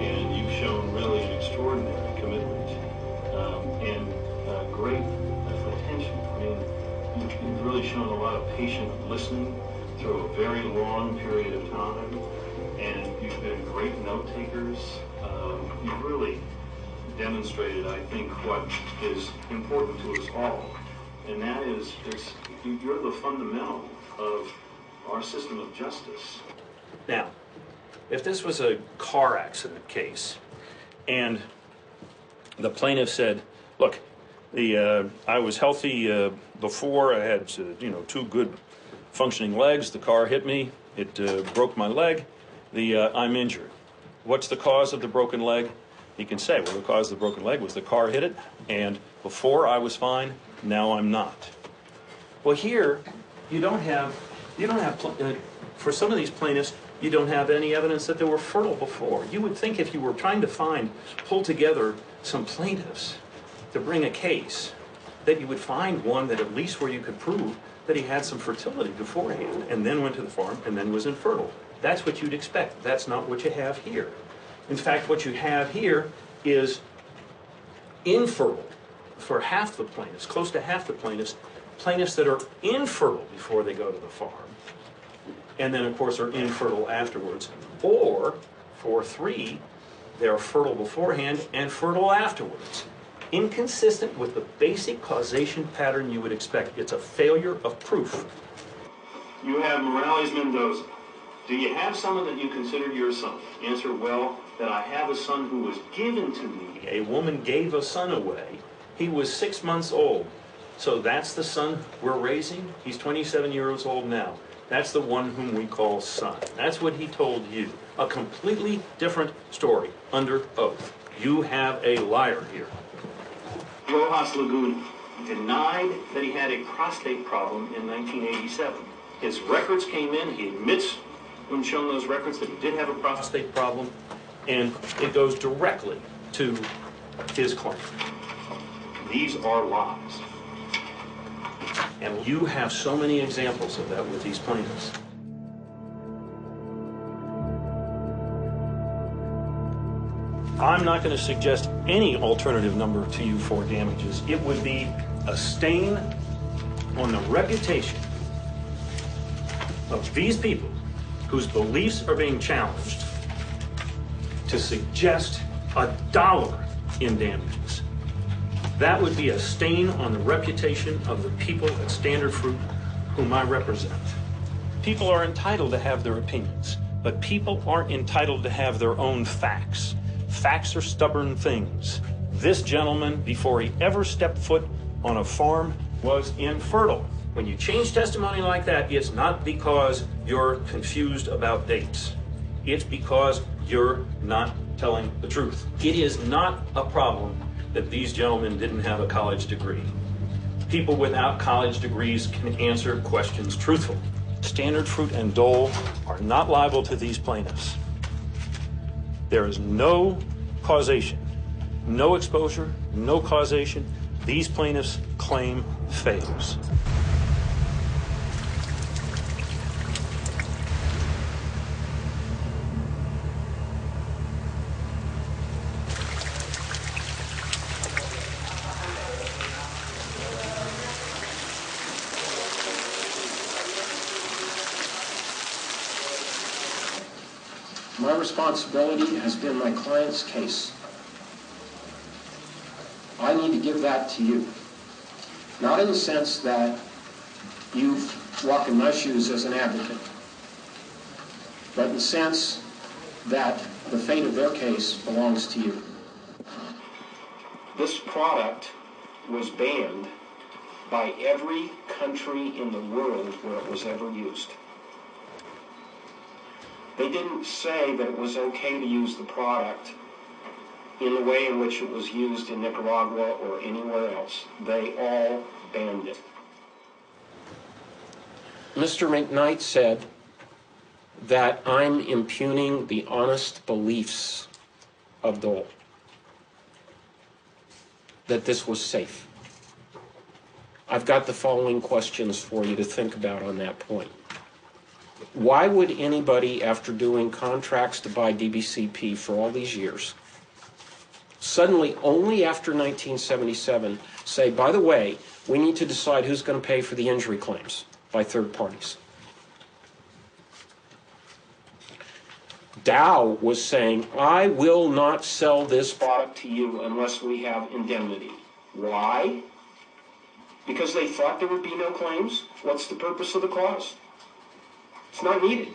And you've shown really an extraordinary commitment and great attention. I mean, you've really shown a lot of patient listening through a very long period of time, and you've been great note takers. You've really demonstrated, I think, what is important to us all, and that is you're the fundamental of our system of justice. Now, if this was a car accident case, and the plaintiff said, look, I was healthy before, I had two good functioning legs, the car hit me, it broke my leg, I'm injured. What's the cause of the broken leg? He can say, well, the cause of the broken leg was the car hit it, and before I was fine, now I'm not. Well, here, you don't have, for some of these plaintiffs, you don't have any evidence that they were fertile before. You would think if you were trying to pull together some plaintiffs to bring a case, that you would find one that at least where you could prove that he had some fertility beforehand, and then went to the farm, and then was infertile. That's what you'd expect. That's not what you have here. In fact, what you have here is infertile for half the plaintiffs, close to half the plaintiffs that are infertile before they go to the farm, and then, of course, are infertile afterwards. Or, for 3, they're fertile beforehand and fertile afterwards. Inconsistent with the basic causation pattern you would expect. It's a failure of proof. You have Morales-Mendoza. Do you have someone that you consider your son? Answer, well, that I have a son who was given to me. A woman gave a son away. He was 6 months old. So that's the son we're raising? He's 27 years old now. That's the one whom we call son. That's what he told you. A completely different story under oath. You have a liar here. Rojas Laguna denied that he had a prostate problem in 1987. His records came in. He admits, when shown those records, that he did have a prostate problem, and it goes directly to his claim. These are lies. And you have so many examples of that with these plaintiffs. I'm not going to suggest any alternative number to you for damages. It would be a stain on the reputation of these people whose beliefs are being challenged to suggest $1 in damages. That would be a stain on the reputation of the people at Standard Fruit whom I represent. People are entitled to have their opinions. But people aren't entitled to have their own facts. Facts are stubborn things. This gentleman, before he ever stepped foot on a farm, was infertile. When you change testimony like that, it's not because you're confused about dates. It's because you're not telling the truth. It is not a problem that these gentlemen didn't have a college degree. People without college degrees can answer questions truthfully. Standard Fruit and Dole are not liable to these plaintiffs. There is no causation, no exposure, no causation. These plaintiffs' claim fails. My responsibility has been my client's case. I need to give that to you. Not in the sense that you walk in my shoes as an advocate, but in the sense that the fate of their case belongs to you. This product was banned by every country in the world where it was ever used. They didn't say that it was okay to use the product in the way in which it was used in Nicaragua or anywhere else. They all banned it. Mr. McKnight said that I'm impugning the honest beliefs of Dole, that this was safe. I've got the following questions for you to think about on that point. Why would anybody, after doing contracts to buy DBCP for all these years, suddenly, only after 1977, say, by the way, we need to decide who's going to pay for the injury claims by third parties? Dow was saying, I will not sell this product to you unless we have indemnity. Why? Because they thought there would be no claims? What's the purpose of the clause? It's not needed.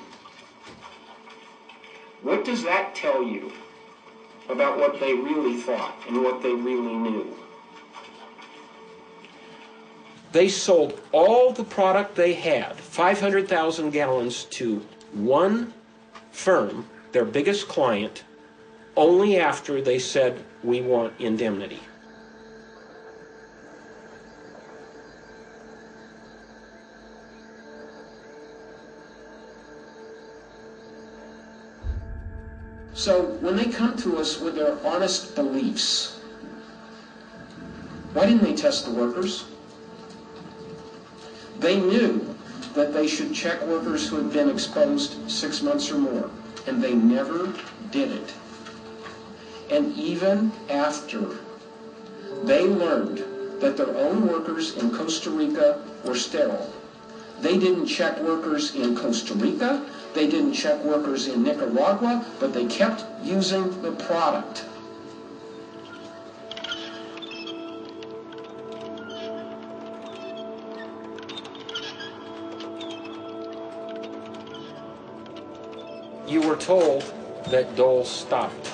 What does that tell you about what they really thought and what they really knew? They sold all the product they had, 500,000 gallons, to one firm, their biggest client, only after they said, we want indemnity. So when they come to us with their honest beliefs, why didn't they test the workers? They knew that they should check workers who had been exposed 6 months or more, and they never did it. And even after they learned that their own workers in Costa Rica were sterile, they didn't check workers in Costa Rica, they didn't check workers in Nicaragua, but they kept using the product. You were told that Dole stopped.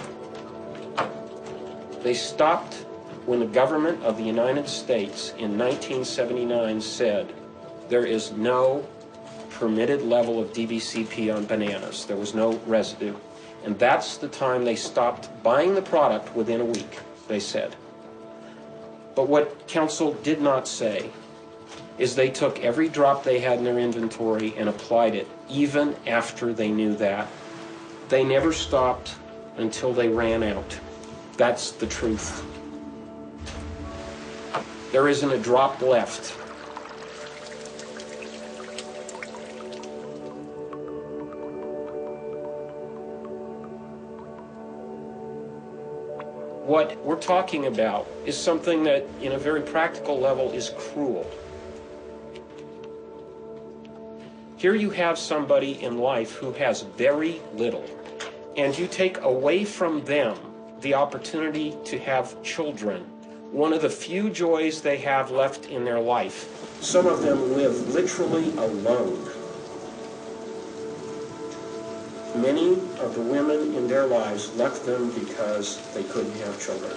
They stopped when the government of the United States in 1979 said there is no permitted level of DBCP on bananas. There was no residue. And that's the time they stopped buying the product within a week, they said. But what counsel did not say is they took every drop they had in their inventory and applied it, even after they knew that. They never stopped until they ran out. That's the truth. There isn't a drop left. What we're talking about is something that, in a very practical level, is cruel. Here you have somebody in life who has very little, and you take away from them the opportunity to have children, one of the few joys they have left in their life. Some of them live literally alone. Many of the women in their lives left them because they couldn't have children.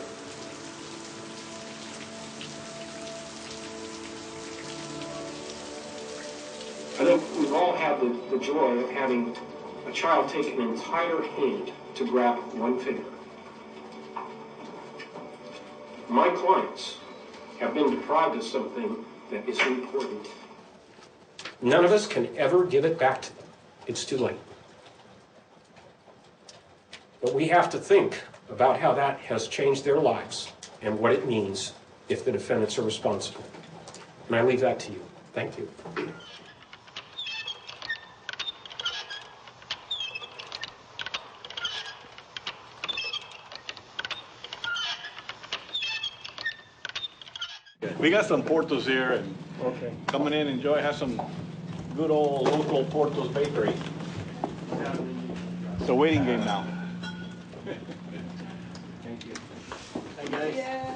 I think we've all had the joy of having a child take an entire hand to grab one finger. My clients have been deprived of something that is important. None of us can ever give it back to them. It's too late. But we have to think about how that has changed their lives and what it means if the defendants are responsible. And I leave that to you. Thank you. We got some Portos here, and coming in, enjoy, have some good old local Portos bakery. It's a waiting game now. Thank you. Hey guys. Yeah.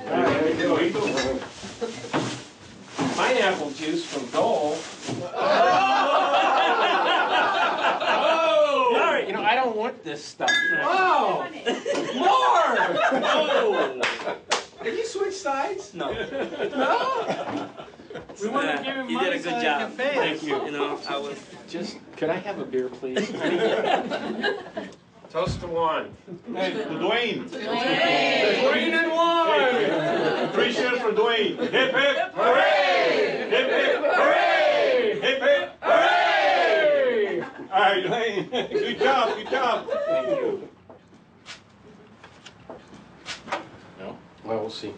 Pineapple juice from Dole. Oh! All right, you know, I don't want this stuff. Wow! More! Whoa! Did you switch sides? No. No? We want to give him You money did a so good he job. can pay Thank us. you. You know, I was just, can I have a beer, please? Toast to one. Hey, to Dwayne. Dwayne and one! 3 cheers for Dwayne. Hip hip. Hooray! Hip hip. Hooray! Hip hip. Hooray! All right, Dwayne. Good job. Good job. Thank you. No? Well, we'll see.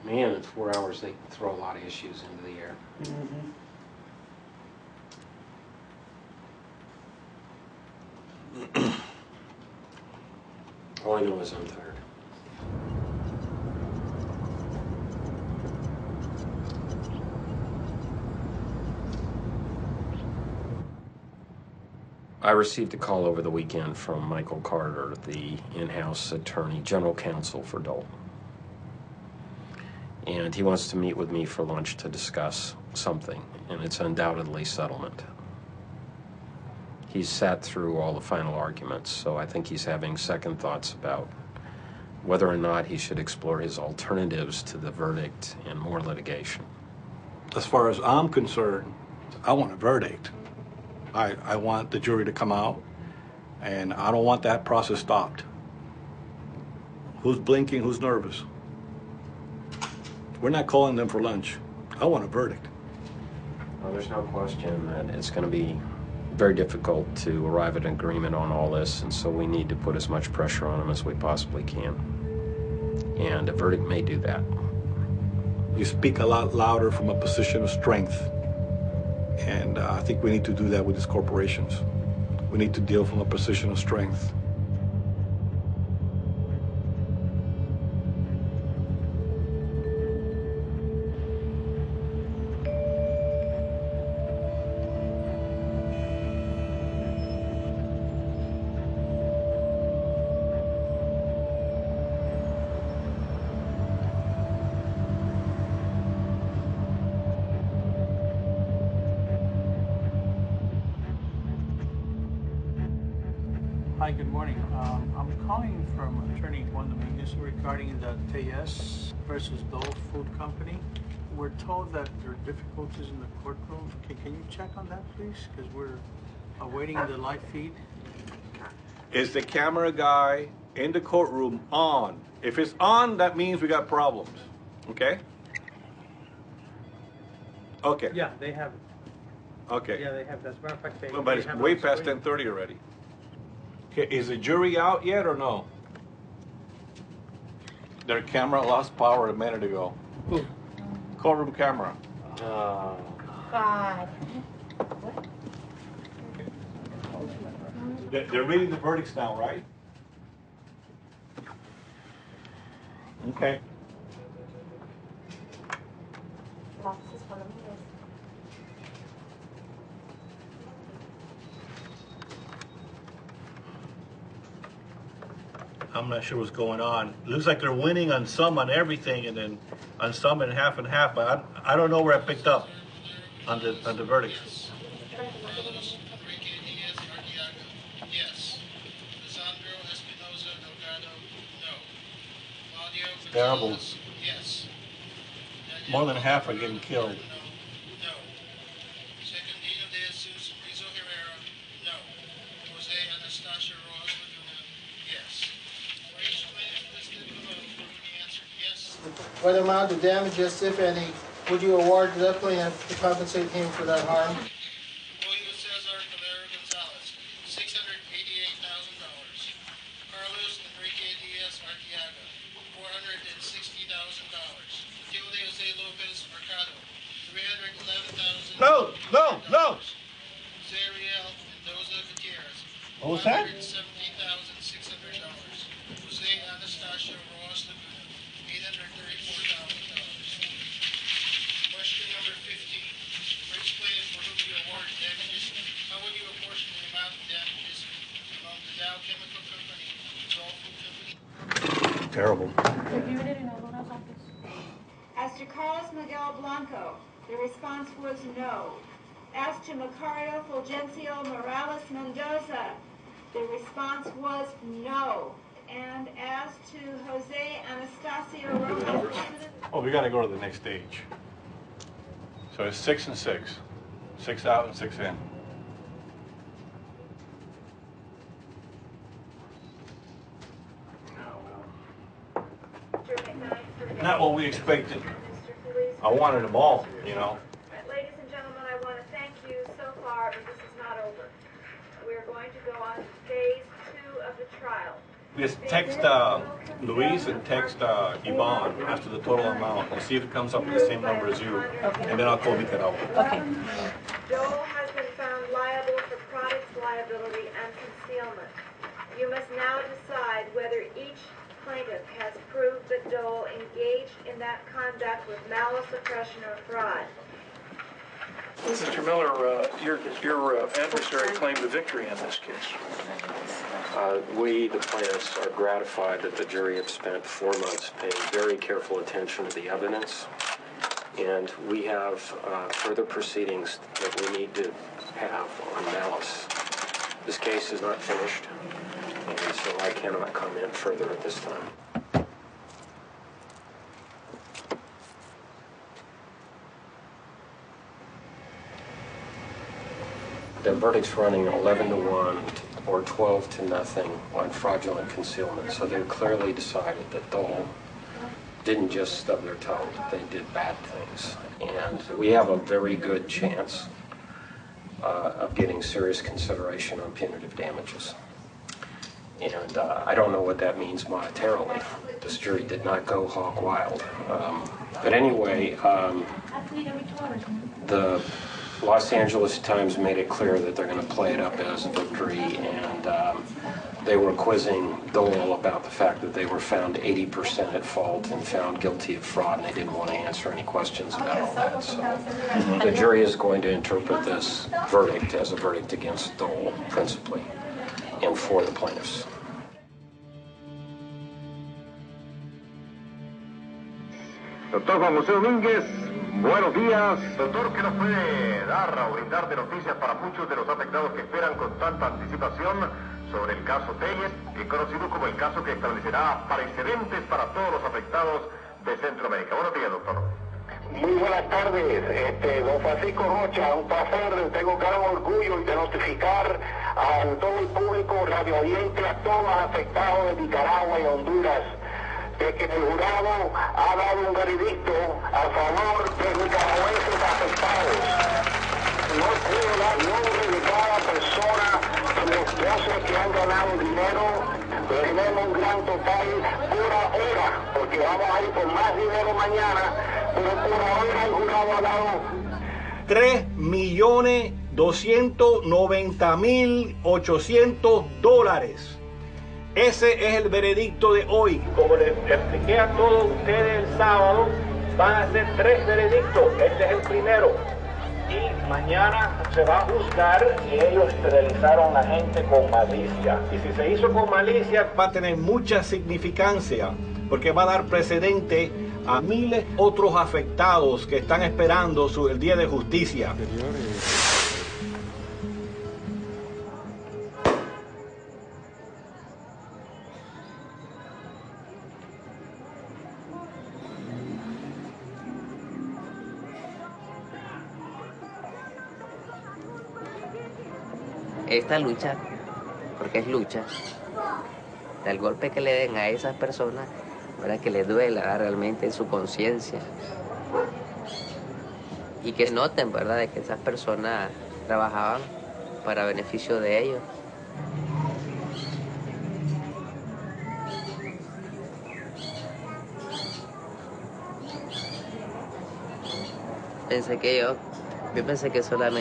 Man, in 4 hours they throw a lot of issues into the air. All I know is I'm tired. I received a call over the weekend from Michael Carter, the in-house attorney general counsel for Dole. And he wants to meet with me for lunch to discuss something, and it's undoubtedly settlement. He's sat through all the final arguments, so I think he's having second thoughts about whether or not he should explore his alternatives to the verdict and more litigation. As far as I'm concerned, I want a verdict. I want the jury to come out, and I don't want that process stopped. Who's blinking? Who's nervous? We're not calling them for lunch. I want a verdict. Well, there's no question that it's going to be very difficult to arrive at an agreement on all this, and so we need to put as much pressure on them as we possibly can. And a verdict may do that. You speak a lot louder from a position of strength. And I think we need to do that with these corporations. We need to deal from a position of strength. Hi, good morning. I'm calling from attorney Juan Dominges regarding the Tellez versus Dole Food Company. We're told that there are difficulties in the courtroom. Can you check on that, please? Because we're awaiting the live feed. Is the camera guy in the courtroom on? If it's on, that means we got problems. Okay? Okay. Yeah, they have it. Okay. Yeah, they have. As a matter of fact, they. Well, but they it's have way it on past screen. 10:30 already. Okay, is the jury out yet or no? Their camera lost power a minute ago. Courtroom camera. God. They're reading the verdicts now, right? Okay. I'm not sure what's going on. It looks like they're winning on some on everything, and then on some and half, but I don't know where I picked up. on the verdicts? Terrible. More than half are getting killed. What amount of damages, if any, would you award to that plaintiff to compensate him for that harm? No, no, no! What was that? Terrible. As to Carlos Miguel Blanco, the response was no. As to Macario Fulgencio Morales Mendoza, the response was no. And as to Jose Anastasio Rojas... Oh, we got to go to the next stage. So it's 6 and 6. 6 out and 6 in. Not what we expected. I wanted them all, you know. Ladies and gentlemen, I want to thank you so far, but this is not over. We're going to go on to phase 2 of the trial. Just text Luis and text Yvonne after the total amount and see if it comes up with the same number as you. Okay. And then I'll call Nikarawa. Okay. Dole has been found liable for products liability and concealment. You must now decide whether each plaintiff has proved that Dole engaged in that conduct with malice, oppression, or fraud. Mr. Miller, your adversary claimed a victory in this case. We, the plaintiffs, are gratified that the jury have spent 4 months paying very careful attention to the evidence, and we have further proceedings that we need to have on malice. This case is not finished, and so I cannot comment further at this time. The verdict's running 11-1 or 12-0 on fraudulent concealment, so they've clearly decided that Dole didn't just stub their toe, they did bad things. And we have a very good chance of getting serious consideration on punitive damages. And I don't know what that means monetarily. This jury did not go hog wild. But anyway, the Los Angeles Times made it clear that they're going to play it up as a victory, and they were quizzing Dole about the fact that they were found 80% at fault and found guilty of fraud, and they didn't want to answer any questions about all that. So the jury is going to interpret this verdict as a verdict against Dole, principally, and for the plaintiffs. Doctor Juan Domínguez, buenos días. Doctor, ¿qué nos puede dar o brindar de noticias para muchos de los afectados que esperan con tanta anticipación sobre el caso Telles, conocido como el caso que establecerá precedentes para todos los afectados de Centroamérica? Buenos días, doctor. Muy buenas tardes, don Francisco Rocha, un placer, tengo gran orgullo de notificar a todo el público radioaudiente, a todos los afectados de Nicaragua y Honduras, de que el jurado ha dado un veredicto a favor de nicaragüenses afectados. No puedo dar nombre de cada persona de los 12 que han ganado dinero, pero tenemos un gran total por ahora, porque vamos a ir por más dinero mañana, pero por ahora el jurado ha dado $3.090.800. Ese es el veredicto de hoy. Como les expliqué a todos ustedes el sábado, van a ser 3 veredictos. Este es el primero. Y mañana se va a juzgar si ellos esterilizaron a la gente con malicia. Y si se hizo con malicia, va a tener mucha significancia, porque va a dar precedente a miles otros afectados que están esperando el día de justicia. Esta lucha, porque es lucha, el golpe que le den a esas personas para que les duela realmente en su conciencia y que noten, ¿verdad?, de que esas personas trabajaban para beneficio de ellos. Yo pensé que solamente